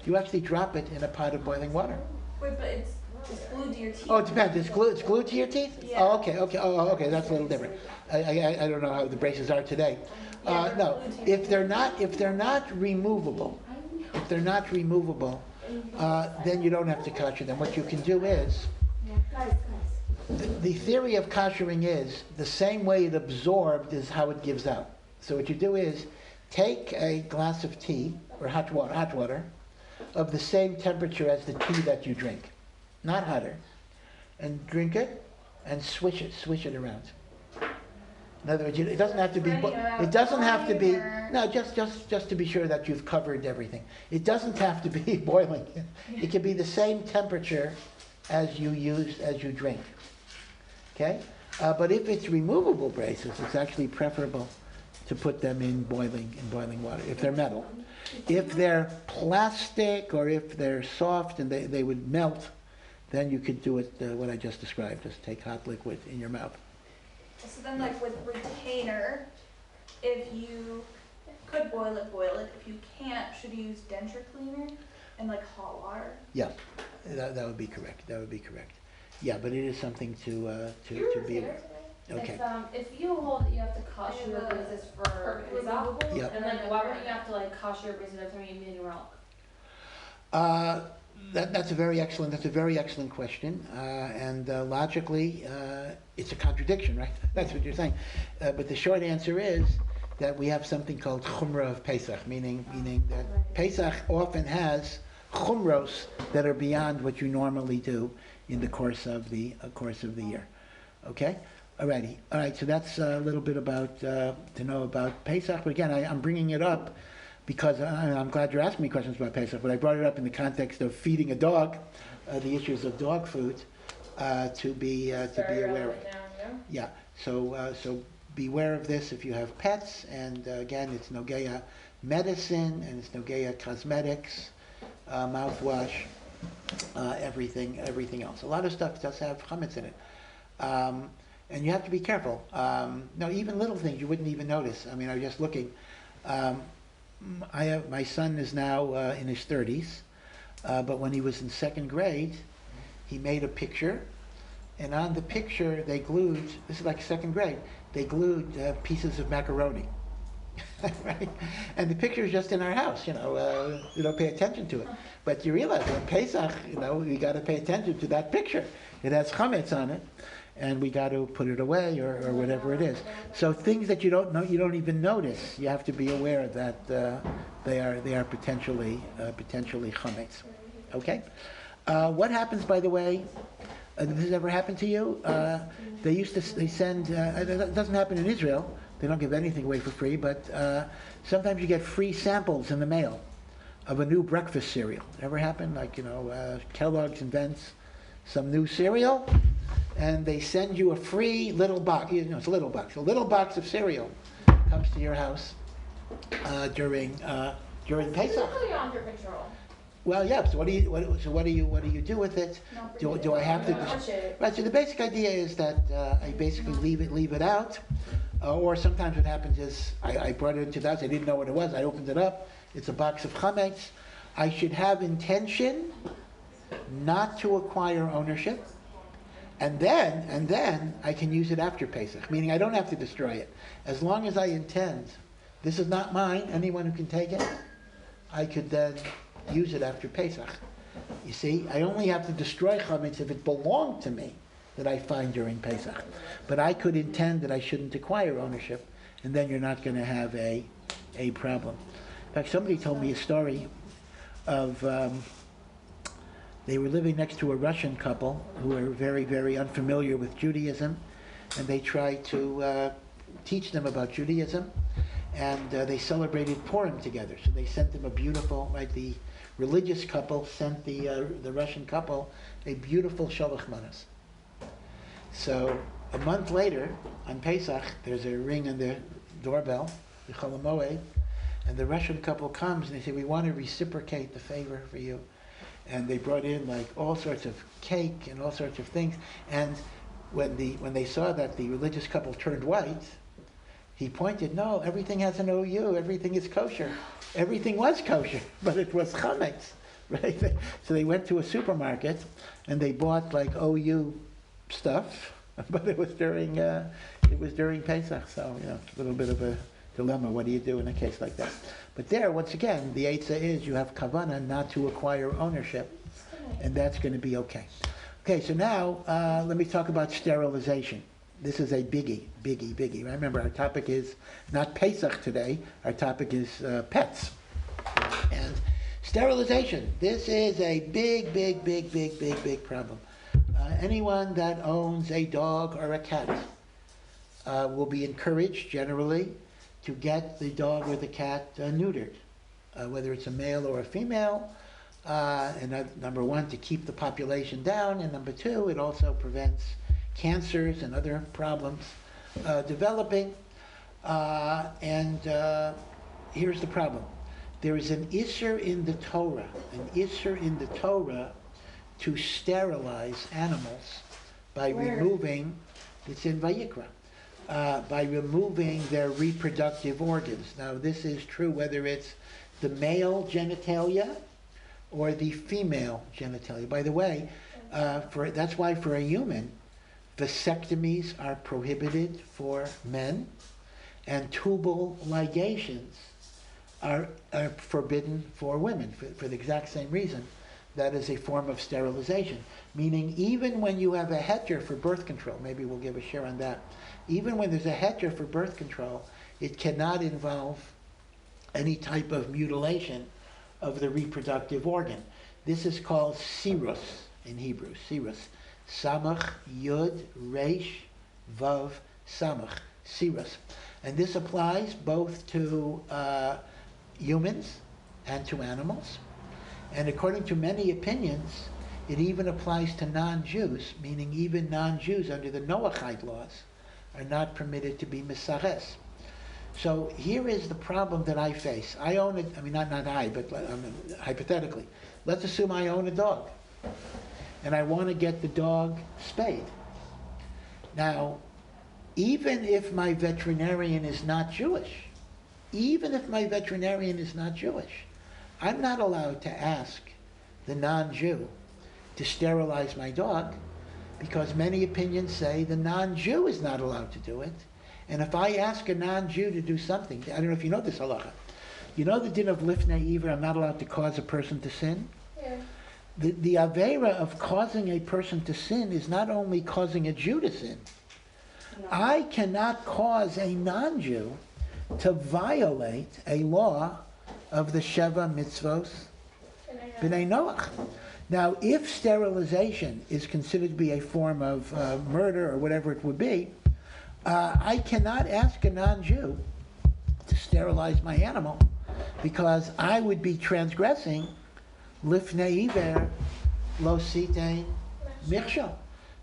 you actually drop it in a pot of boiling water. Wait, but it's It's glued to your teeth. Oh, it depends. It's glued to your teeth? Yeah. Oh, okay. That's a little different. I don't know how the braces are today. Yeah, No, they're glued to your if they're not removable, then you don't have to kosher them. What you can do is, the theory of koshering is the same way it absorbed is how it gives out. So what you do is take a glass of tea or hot water of the same temperature as the tea that you drink, not hotter, and drink it and swish it around. In other words, it doesn't have to be. It doesn't have to be. No, just to be sure that you've covered everything. It doesn't have to be boiling. It can be the same temperature as you drink. Okay, but if it's removable braces, it's actually preferable to put them in boiling water. If they're metal, if they're plastic or if they're soft and they would melt, then you could do it what I just described. Just take hot liquid in your mouth. So then, like with retainer, if you could boil it. If you can't, should you use denture cleaner and like hot water? Yeah, that would be correct. Yeah, but it is something to be aware. Okay. If you hold it, you have to kosher your braces for example. Yep. And like, why wouldn't you have to like kosher your braces every time you made your milk? That's a very excellent question, and logically, it's a contradiction, right? That's what you're saying. But the short answer is that we have something called chumrah of Pesach, meaning that Pesach often has chumros that are beyond what you normally do in the course of the year. Okay. Alrighty. All right. So that's a little bit about to know about Pesach. But again, I'm bringing it up because I'm glad you're asking me questions about Pesach, but I brought it up in the context of feeding a dog, the issues of dog food, to be aware of. Yeah. So beware of this if you have pets, and again, it's nogeya medicine and it's nogeya cosmetics, mouthwash, everything else. A lot of stuff does have chametz in it, and you have to be careful. Now, even little things you wouldn't even notice. I mean, I was just looking. My son is now in his 30s, but when he was in second grade, he made a picture, and on the picture they glued, this is like second grade, they glued pieces of macaroni. Right? And the picture is just in our house, you don't pay attention to it. But you realize on Pesach, we got to pay attention to that picture. It has chametz on it, and we got to put it away or whatever it is. So things that you don't know, you don't even notice. You have to be aware that they are potentially chametz. Okay. What happens, by the way? Did this ever happen to you? They send. It doesn't happen in Israel. They don't give anything away for free, but sometimes you get free samples in the mail of a new breakfast cereal. Ever happen? Like, Kellogg's invents some new cereal, and they send you a free little box. It's a little box. A little box of cereal comes to your house during Pesach. Under control. Well, yeah. So what do you do with it? Do I have to? Right. So the basic idea is that I basically leave it out. Or sometimes what happens is I brought it into the house. I didn't know what it was. I opened it up. It's a box of chametz. I should have intention not to acquire ownership, and then I can use it after Pesach. Meaning I don't have to destroy it. As long as I intend, this is not mine. Anyone who can take it, I could then use it after Pesach. You see, I only have to destroy chametz if it belonged to me, that I find during Pesach. But I could intend that I shouldn't acquire ownership, and then you're not going to have a problem. In fact, somebody told me a story of they were living next to a Russian couple who were very, very unfamiliar with Judaism, and they tried to teach them about Judaism, and they celebrated Purim together. So they sent them a beautiful, the religious couple sent the Russian couple a beautiful shalach manos. So a month later, on Pesach, there's a ring on the doorbell, the Chol HaMoed, and the Russian couple comes and they say, "We want to reciprocate the favor for you." And they brought in all sorts of cake and all sorts of things. And when they saw that the religious couple turned white, he pointed, "No, everything has an OU. Everything is kosher. Everything was kosher, but it was chametz. right? So they went to a supermarket and they bought like OU stuff, but it was during Pesach, so it's a little bit of a dilemma. What do you do in a case like that? But there, once again, the eitzah is you have kavanah not to acquire ownership, and that's going to be okay. Okay, so now let me talk about sterilization. This is a biggie. Remember, our topic is not Pesach today. Our topic is pets. And sterilization. This is a big problem. Anyone that owns a dog or a cat will be encouraged, generally, to get the dog or the cat neutered, whether it's a male or a female. And number one, to keep the population down, and number two, it also prevents cancers and other problems developing. And here's the problem. There is an isser in the Torah, to sterilize animals by removing, it's in Vayikra, by removing their reproductive organs. Now this is true whether it's the male genitalia or the female genitalia. By the way, that's why for a human, vasectomies are prohibited for men, and tubal ligations are forbidden for women for the exact same reason. That is a form of sterilization. Meaning even when you have a heter for birth control, maybe we'll give a share on that, even when there's a heter for birth control, it cannot involve any type of mutilation of the reproductive organ. This is called sirus in Hebrew. Sirus. Samach, Yud, Resh, Vav, Samach. Sirus. And this applies both to humans and to animals. And according to many opinions, it even applies to non-Jews, meaning even non-Jews under the Noahide laws are not permitted to be misares. So here is the problem that I face. I own it, I mean not I, but hypothetically. Let's assume I own a dog, and I want to get the dog spayed. Now, even if my veterinarian is not Jewish, I'm not allowed to ask the non-Jew to sterilize my dog, because many opinions say the non-Jew is not allowed to do it. And if I ask a non-Jew to do something, I don't know if you know this halacha. You know the din of lifnei iver, I'm not allowed to cause a person to sin? Yeah. The avera of causing a person to sin is not only causing a Jew to sin. No. I cannot cause a non-Jew to violate a law of the Sheva mitzvos b'nei Noach. Now, if sterilization is considered to be a form of murder or whatever it would be, I cannot ask a non-Jew to sterilize my animal, because I would be transgressing lifnei iver lo sitein michshol.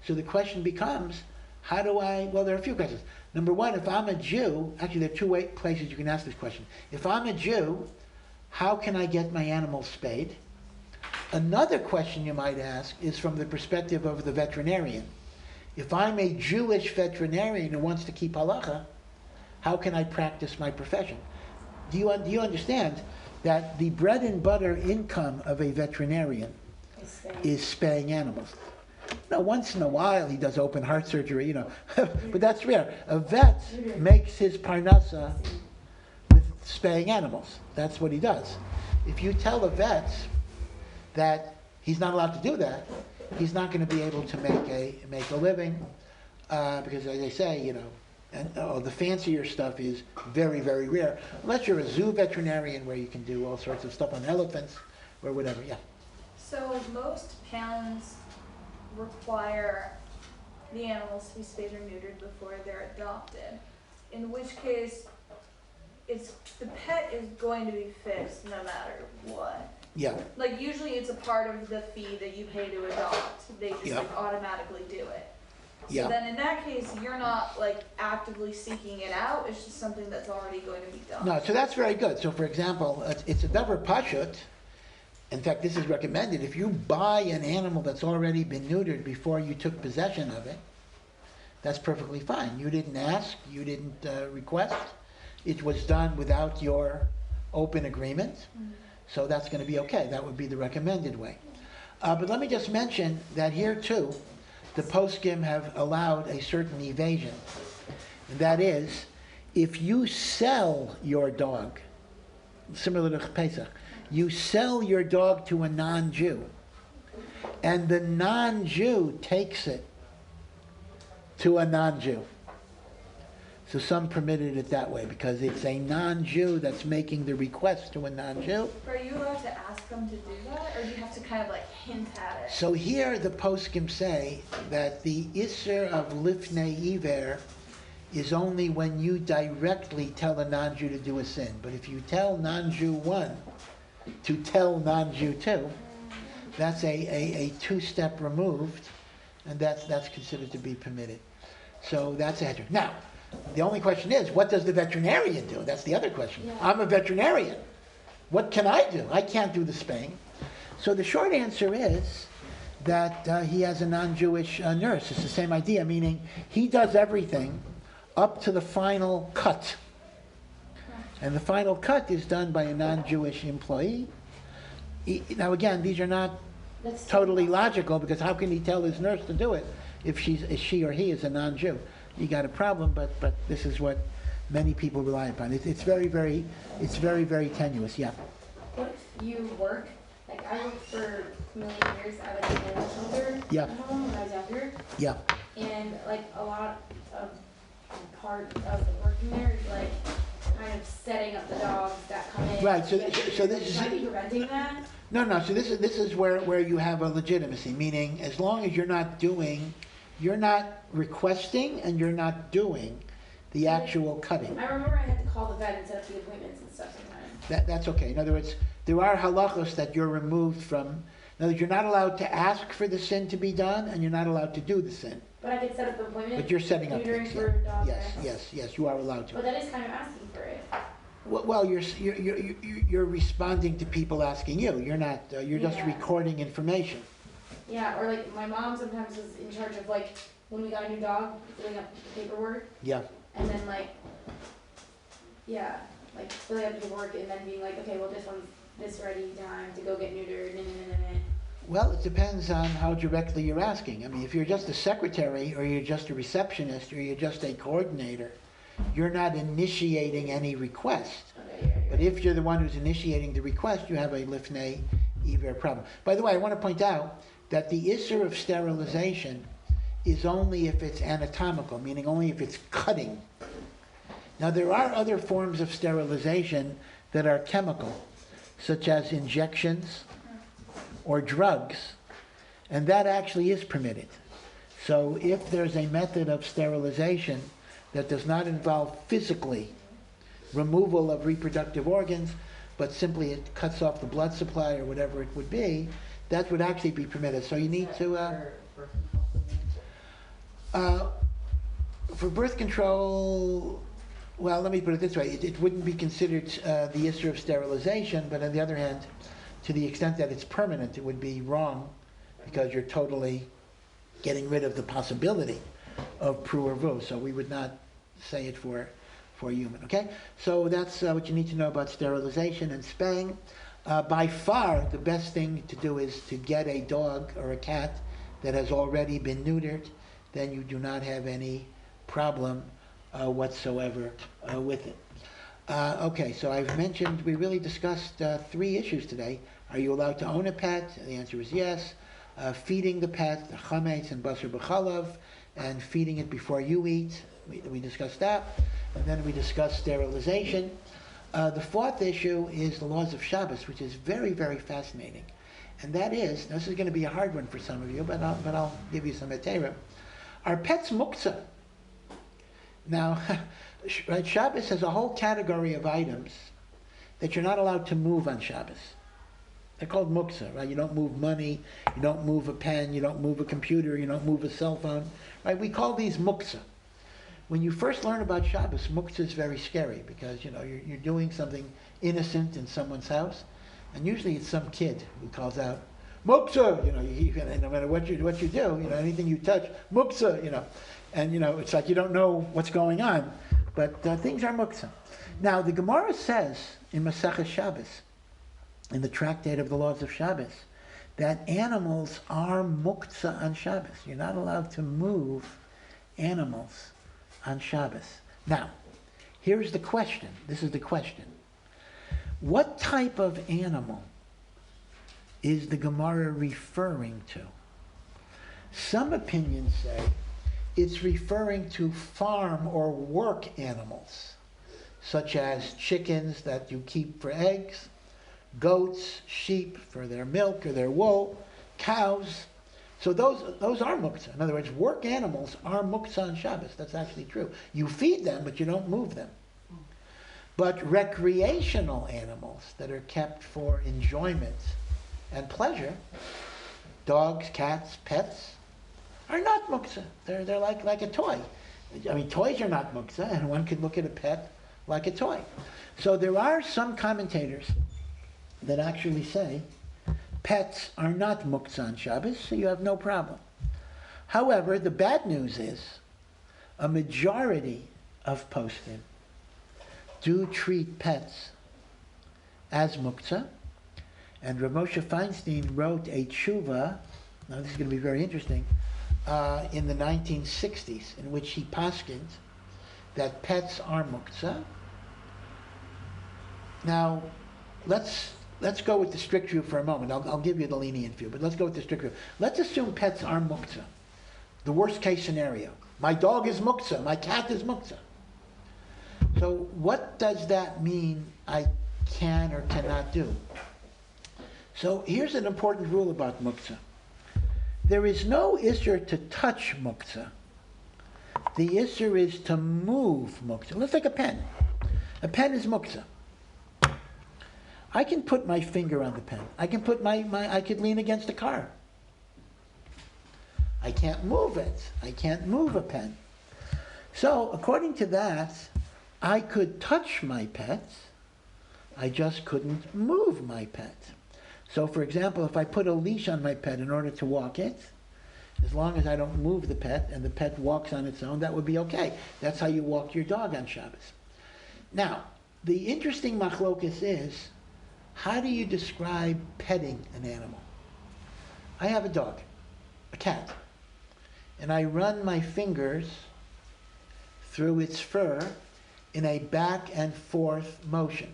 So the question becomes, how do well, there are a few questions. Number one, if I'm a Jew, actually there are two places you can ask this question. If I'm a Jew, how can I get my animal spayed? Another question you might ask is from the perspective of the veterinarian. If I'm a Jewish veterinarian who wants to keep halacha, how can I practice my profession? Do you understand that the bread and butter income of a veterinarian is spaying animals? Now, once in a while he does open heart surgery, but that's rare. A vet makes his parnasa with spaying animals. That's what he does. If you tell a vet that he's not allowed to do that, he's not going to be able to make a living, because as I say, the fancier stuff is very, very rare. Unless you're a zoo veterinarian where you can do all sorts of stuff on elephants or whatever, yeah. So most pounds require the animals to be spayed or neutered before they're adopted. In which case, the pet is going to be fixed no matter what. Yeah. Like usually it's a part of the fee that you pay to adopt. They just automatically do it. So then in that case, you're not actively seeking it out. It's just something that's already going to be done. No, so that's very good. So for example, it's a davar pashut. In fact, this is recommended. If you buy an animal that's already been neutered before you took possession of it, that's perfectly fine. You didn't ask, you didn't request. It was done without your open agreement. Mm-hmm. So that's going to be okay. That would be the recommended way. But let me just mention that here too, the poskim have allowed a certain evasion. And that is, if you sell your dog, similar to Pesach, you sell your dog to a non-Jew, and the non-Jew takes it to a non-Jew. So some permitted it that way because it's a non-Jew that's making the request to a non-Jew. Are you allowed to ask them to do that, or do you have to kind of like hint at it? So here the poskim say that the Isser of Lifnei Iver is only when you directly tell a non-Jew to do a sin. But if you tell non-Jew 1 to tell non-Jew 2, that's a two-step removed, and that's considered to be permitted. So that's a heter. Now, the only question is, what does the veterinarian do? That's the other question. Yeah. I'm a veterinarian. What can I do? I can't do the spaying. So the short answer is that he has a non-Jewish nurse. It's the same idea, meaning he does everything up to the final cut. And the final cut is done by a non-Jewish employee. Now again, these are not That's totally logical, because how can he tell his nurse to do it if she or he is a non-Jew? You got a problem, but this is what many people rely upon. It's very, very tenuous. Yeah. What if you work, like I worked for a million years at an animal shelter Yeah. when I was younger, Yeah. and like a lot of part of working there is like kind of setting up the dogs that come in. Right, so Should this is- I be preventing that? No. So this is where you have a legitimacy, meaning as long as you're not requesting and you're not doing the actual cutting. I remember I had to call the vet and set up the appointments and stuff sometimes. That's okay. In other words, there are halachos that you're removed from. In other words, you're not allowed to ask for the sin to be done, and you're not allowed to do the sin. But I could set up the appointment. But you're setting up neutering things. for dogs. Yes, you are allowed to. But that is kind of asking for it. Well, you're responding to people asking you. You're not. You're just Yeah. recording information. Yeah, or like my mom sometimes was in charge of like when we got a new dog, filling up the paperwork, Yeah. and then like filling up the paperwork and then being like, okay, well this one's this ready time to go get neutered. Well, it depends on how directly you're asking. I mean, if you're just a secretary, or you're just a receptionist, or you're just a coordinator, you're not initiating any request. Okay, But if you're the one who's initiating the request, you have a lifnei iver problem. By the way, I want to point out that the issue of sterilization is only if it's anatomical, meaning only if it's cutting. Now, there are other forms of sterilization that are chemical, such as injections or drugs, and that actually is permitted. So if there's a method of sterilization that does not involve physically removal of reproductive organs, but simply it cuts off the blood supply or whatever it would be, that would actually be permitted. So you need to, for birth control, well, let me put it this way, it wouldn't be considered the issue of sterilization, but on the other hand, to the extent that it's permanent, it would be wrong, because you're totally getting rid of the possibility of pru or vu. So we would not say it for human, okay? So that's what you need to know about sterilization and spaying. By far, the best thing to do is to get a dog or a cat that has already been neutered. Then you do not have any problem whatsoever with it. Okay, so I've mentioned, we really discussed 3 issues today. Are you allowed to own a pet? The answer is yes. Feeding the pet, the chametz and basar b'chalav, and feeding it before you eat. We discussed that. And then we discussed sterilization. The 4th issue is the laws of Shabbos, which is very, very fascinating. And that is, this is going to be a hard one for some of you, but I'll give you some etera. Are pets muktzah? Now, right, Shabbos has a whole category of items that you're not allowed to move on Shabbos. They're called muktzah, right? You don't move money, you don't move a pen, you don't move a computer, you don't move a cell phone, right? We call these muktzah. When you first learn about Shabbos, muktzah is very scary, because you're doing something innocent in someone's house, and usually it's some kid who calls out muktzah. No matter what you do, anything you touch, muktzah. And it's like you don't know what's going on, but things are muktzah. Now the Gemara says in Masechah Shabbos in the Tractate of the Laws of Shabbos, that animals are muktzah on Shabbos. You're not allowed to move animals on Shabbos. Now, here's the question. This is the question. What type of animal is the Gemara referring to? Some opinions say it's referring to farm or work animals, such as chickens that you keep for eggs, goats, sheep for their milk or their wool, cows. So those are muktzah. In other words, work animals are muktzah on Shabbos. That's actually true. You feed them, but you don't move them. But recreational animals that are kept for enjoyment and pleasure, dogs, cats, pets, are not muktzah. They're like a toy. I mean, toys are not muktzah, and one could look at a pet like a toy. So there are some commentators that actually say pets are not muktzah on Shabbos, so you have no problem. However, the bad news is a majority of postim do treat pets as muktzah, and Rav Moshe Feinstein wrote a tshuva, now this is going to be very interesting, in the 1960s, in which he paskins that pets are muktzah. Now, let's go with the strict view for a moment. I'll give you the lenient view, but let's go with the strict view. Let's assume pets are muktzah. The worst case scenario. My dog is muktzah. My cat is muktzah. So what does that mean I can or cannot do? So here's an important rule about muktzah. There is no issur to touch muktzah. The issur is to move muktzah. Let's take a pen. A pen is muktzah. I can put my finger on the pen. I can put I could lean against a car. I can't move it. I can't move a pen. So, according to that, I could touch my pet. I just couldn't move my pet. So, for example, if I put a leash on my pet in order to walk it, as long as I don't move the pet and the pet walks on its own, that would be okay. That's how you walk your dog on Shabbos. Now, the interesting machlokas is, how do you describe petting an animal? I have a dog, a cat, and I run my fingers through its fur in a back and forth motion.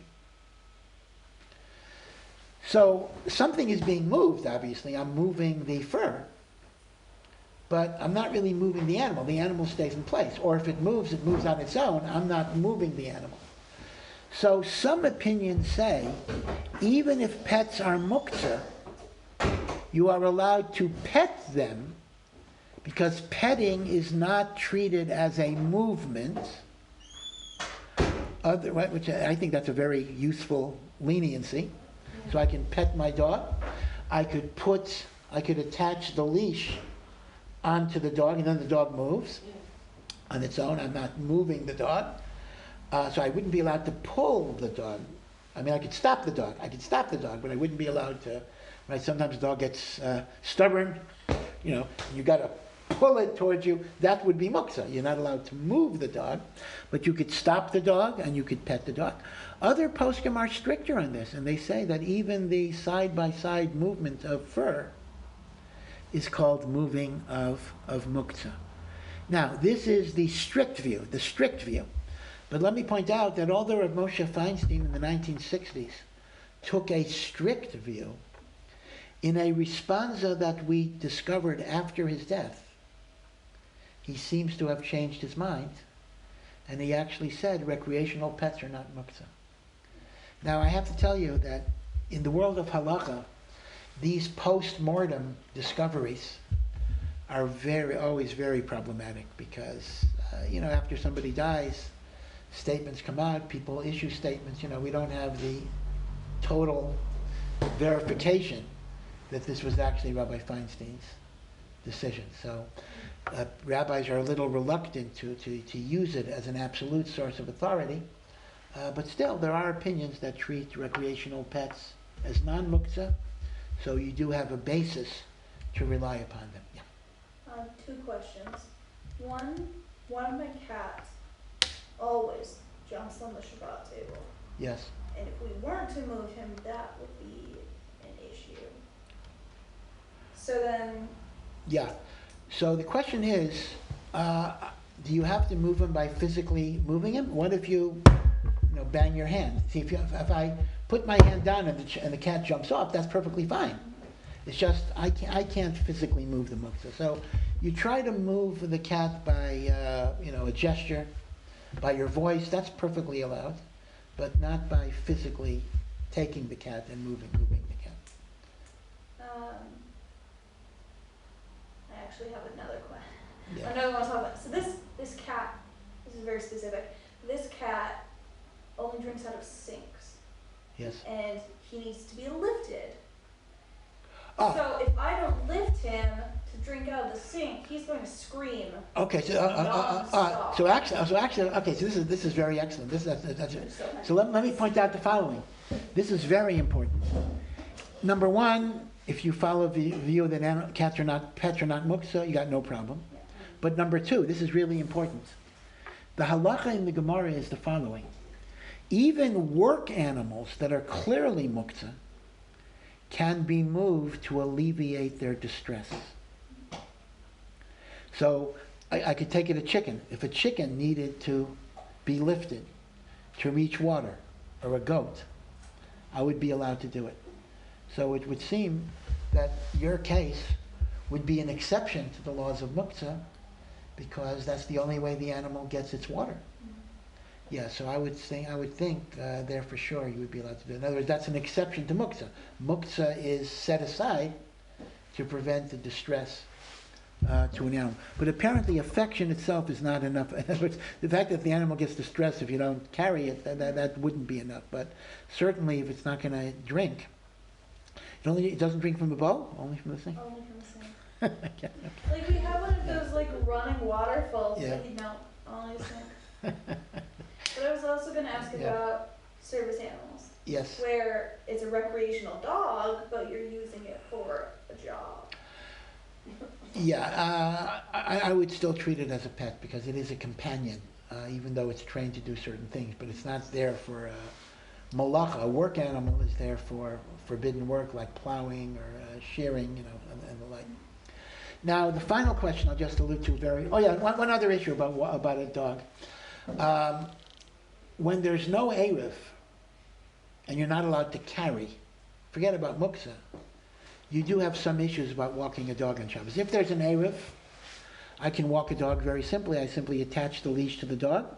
So something is being moved, obviously. I'm moving the fur, but I'm not really moving the animal. The animal stays in place. Or if it moves on its own. I'm not moving the animal. So some opinions say, even if pets are muktzah, you are allowed to pet them, because petting is not treated as a movement, which I think that's a very useful leniency. So I can pet my dog. I could attach the leash onto the dog, and then the dog moves on its own. I'm not moving the dog. So I wouldn't be allowed to pull the dog. I mean, I could stop the dog. But I wouldn't be allowed to, right? Sometimes the dog gets stubborn, you got to pull it towards you. That would be muktzah. You're not allowed to move the dog, but you could stop the dog and you could pet the dog. Other poskim are stricter on this, and they say that even the side-by-side movement of fur is called moving of muktzah. Now, this is the strict view. But let me point out that although Rav Moshe Feinstein in the 1960s took a strict view, in a responsa that we discovered after his death, he seems to have changed his mind, and he actually said recreational pets are not muktzah. Now, I have to tell you that in the world of halacha, these post-mortem discoveries are always very problematic, because, after somebody dies, statements come out, people issue statements, we don't have the total verification that this was actually Rabbi Feinstein's decision. So rabbis are a little reluctant to use it as an absolute source of authority, but still there are opinions that treat recreational pets as non-muktzah, so you do have a basis to rely upon them. Yeah. Two questions. One of my cats always jumps on the Shabbat table. Yes. And if we weren't to move him, that would be an issue. So then, Yeah. So the question is, do you have to move him by physically moving him? What if you bang your hand? See, if I put my hand down and the cat jumps off, that's perfectly fine. It's just I can't physically move the muktzah. So you try to move the cat by a gesture, by your voice. That's perfectly allowed, but not by physically taking the cat and moving the cat. I actually have another question. Yeah. Another one I want to talk about. So this cat, this is very specific. This cat only drinks out of sinks, Yes. and he needs to be lifted. Oh. So if I don't lift him to drink out of the sink, he's going to scream. Okay. So actually, okay. So this is very excellent. So let me point out the following. This is very important. Number one, if you follow the view that pets are not muktzah, you got no problem. But number two, this is really important. The halacha in the Gemara is the following. Even work animals that are clearly muktzah can be moved to alleviate their distress. So I could take it a chicken. If a chicken needed to be lifted to reach water, or a goat, I would be allowed to do it. So it would seem that your case would be an exception to the laws of muktzah, because that's the only way the animal gets its water. Yeah, so I would think there for sure you would be allowed to do it. In other words, that's an exception to muktzah. Muktzah is set aside to prevent the distress to an animal. But apparently affection itself is not enough. In other words, the fact that the animal gets distressed if you don't carry it, that wouldn't be enough. But certainly if it's not going to drink, it doesn't drink from the bowl, only from the sink. Only from the sink. Okay. Like we have one of those like running waterfalls. Yeah. No, only the sink. But I was also going to ask about service animals. Yes. Where it's a recreational dog, but you're using it for a job. Yeah, I would still treat it as a pet because it is a companion, even though it's trained to do certain things. But it's not there for malacha. A work animal is there for forbidden work like plowing or shearing, and the like. Now, the final question I'll just allude to one other issue about a dog. When there's no Erev, and you're not allowed to carry, forget about muktzah, you do have some issues about walking a dog on Shabbos. If there's an Erev, I can walk a dog very simply. I simply attach the leash to the dog,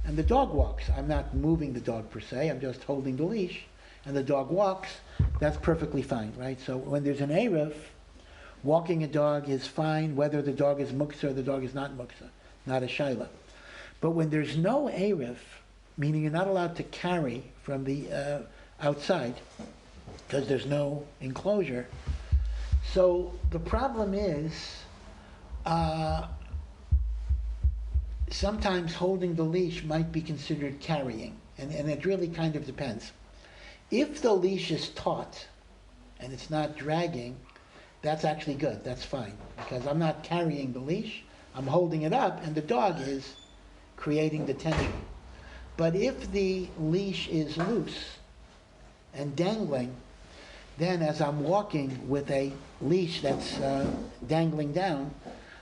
and the dog walks. I'm not moving the dog per se, I'm just holding the leash, and the dog walks. That's perfectly fine, right? So when there's an Erev, walking a dog is fine, whether the dog is muktzah or the dog is not muktzah, not a shaila. But when there's no Erev, meaning you're not allowed to carry from the outside, because there's no enclosure, so the problem is sometimes holding the leash might be considered carrying, and it really kind of depends. If the leash is taut and it's not dragging, that's actually good, that's fine, because I'm not carrying the leash, I'm holding it up, and the dog is creating the tension. But if the leash is loose and dangling, then as I'm walking with a leash that's dangling down,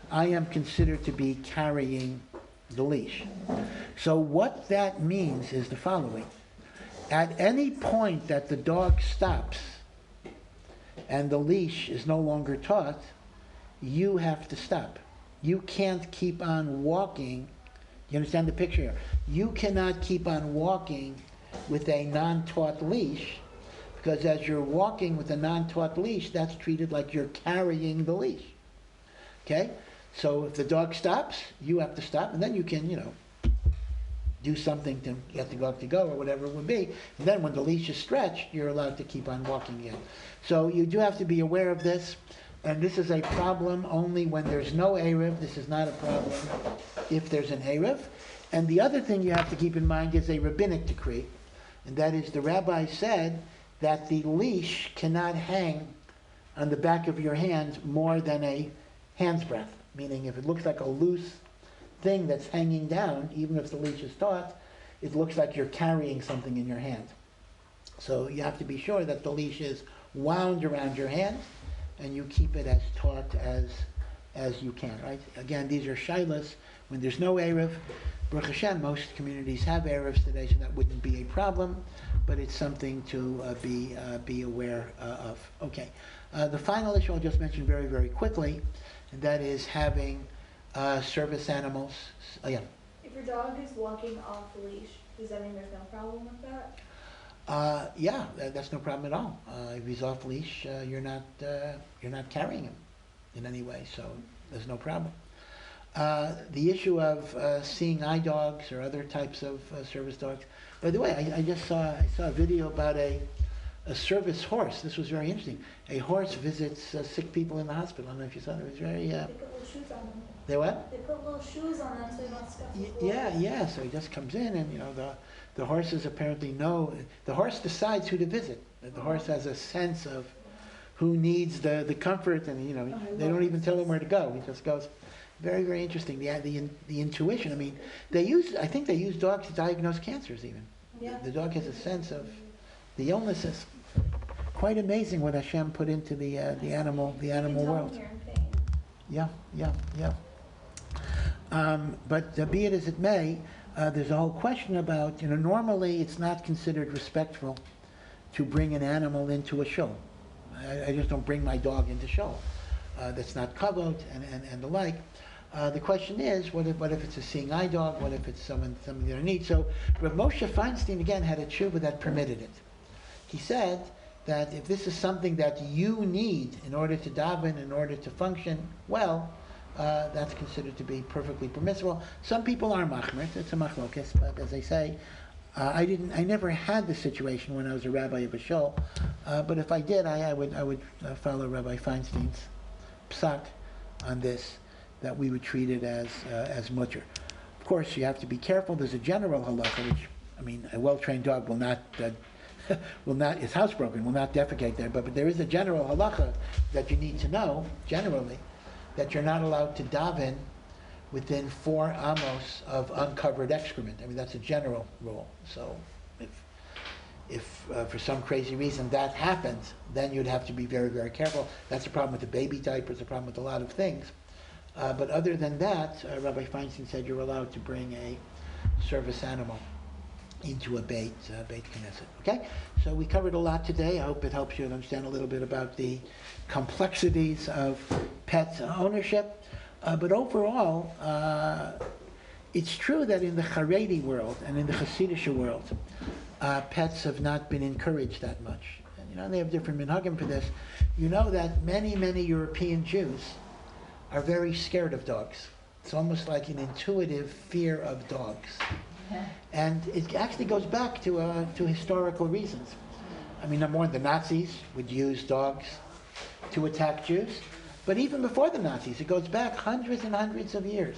I am considered to be carrying the leash. So what that means is the following. At any point that the dog stops and the leash is no longer taut, you have to stop. You can't keep on walking. You understand the picture here? You cannot keep on walking with a non-taut leash, because as you're walking with a non-taut leash, that's treated like you're carrying the leash. Okay? So if the dog stops, you have to stop, and then you can, do something to get the dog to go, or whatever it would be. And then when the leash is stretched, you're allowed to keep on walking again. So you do have to be aware of this, and this is a problem only when there's no Erev. This is not a problem if there's an Erev. And the other thing you have to keep in mind is a rabbinic decree, and that is the rabbi said that the leash cannot hang on the back of your hand more than a hand's breadth, meaning if it looks like a loose thing that's hanging down, even if the leash is taut, it looks like you're carrying something in your hand. So you have to be sure that the leash is wound around your hand, and you keep it as taut as you can, right? Again, these are shilas when there's no Erev. Baruch Hashem, most communities have Erevs today, so that wouldn't be a problem, but it's something to be aware of. Okay. The final issue I'll just mention very, very quickly, and that is having service animals. Yeah. If your dog is walking off the leash, does that mean there's no problem with that? Yeah, that's no problem at all. If he's off leash, you're not carrying him in any way, so there's no problem. The issue of seeing eye dogs or other types of service dogs. By the way, I just saw a video about a service horse. This was very interesting. A horse visits sick people in the hospital. I don't know if you saw it. It was very. They put little shoes on them. They what? They put little shoes on them so they don't scuff the floor. Yeah. So he just comes in, and the horses apparently know. The horse decides who to visit. The horse has a sense of who needs the comfort, and they don't even tell him where to go. He just goes. Very, very interesting. The intuition. I mean, I think they use dogs to diagnose cancers even. Yeah. The dog has a sense of the illnesses. Quite amazing what Hashem put into the animal world. Yeah. But be it as it may, there's a whole question about, normally it's not considered respectful to bring an animal into a shul. I just don't bring my dog into shul. That's not kavod and the like. The question is, what if it's a seeing eye dog? What if it's something that I need? So Rav Moshe Feinstein again had a tshuva that permitted it. He said that if this is something that you need in order to daven, in order to function well, that's considered to be perfectly permissible. Some people are machmer. It's a machlokes, but as I say, I never had the situation when I was a rabbi of a shul, but if I did, I would follow Rabbi Feinstein's psak on this, that we would treat it as mutter. Of course, you have to be careful. There's a general halacha, which, a well-trained dog will not, is housebroken, will not defecate there, but there is a general halacha that you need to know, generally, that you're not allowed to daven within 4 amos of uncovered excrement. That's a general rule. So if for some crazy reason that happens, then you'd have to be very, very careful. That's a problem with the baby diapers, a problem with a lot of things. But other than that, Rabbi Feinstein said you're allowed to bring a service animal into a Beit Knesset. Okay? So we covered a lot today. I hope it helps you to understand a little bit about the complexities of pet ownership. But overall, it's true that in the Haredi world and in the Hasidic world, pets have not been encouraged that much. And they have different minhagim for this. You know that many, many European Jews are very scared of dogs. It's almost like an intuitive fear of dogs. Yeah. And it actually goes back to historical reasons. Number one, the Nazis would use dogs to attack Jews. But even before the Nazis, it goes back hundreds and hundreds of years.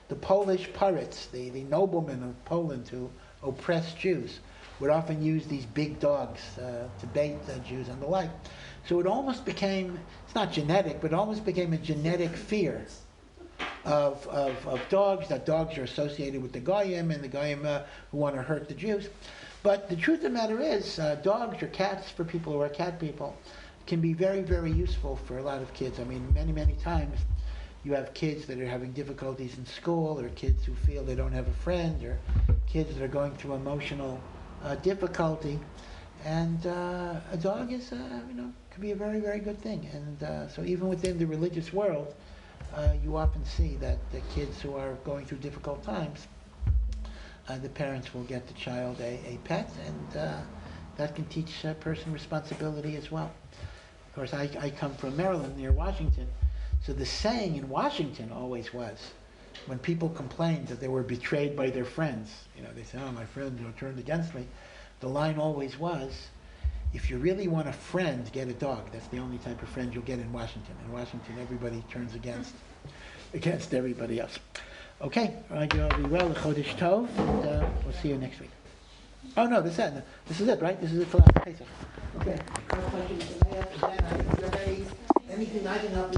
The Polish pirates, the noblemen of Poland who oppressed Jews, would often use these big dogs to bait Jews and the like. So it almost became, it's not genetic, but it almost became a genetic fear of dogs, that dogs are associated with the Goyim, and the Goyim who want to hurt the Jews. But the truth of the matter is, dogs or cats, for people who are cat people, can be very, very useful for a lot of kids. Many, many times you have kids that are having difficulties in school, or kids who feel they don't have a friend, or kids that are going through emotional difficulty. And a dog is, could be a very, very good thing. And so even within the religious world, you often see that the kids who are going through difficult times, the parents will get the child a pet, and that can teach a person responsibility as well. Of course, I come from Maryland, near Washington, so the saying in Washington always was, when people complained that they were betrayed by their friends, they say, oh, my friend turned against me, the line always was, if you really want a friend, get a dog. That's the only type of friend you'll get in Washington. In Washington, everybody turns against everybody else. Okay, all right, you all be well. Chodesh Tov, and we'll see you next week. Oh no, this is it, right? This is it for last Pesach. Okay. Questions? Anything I can help you?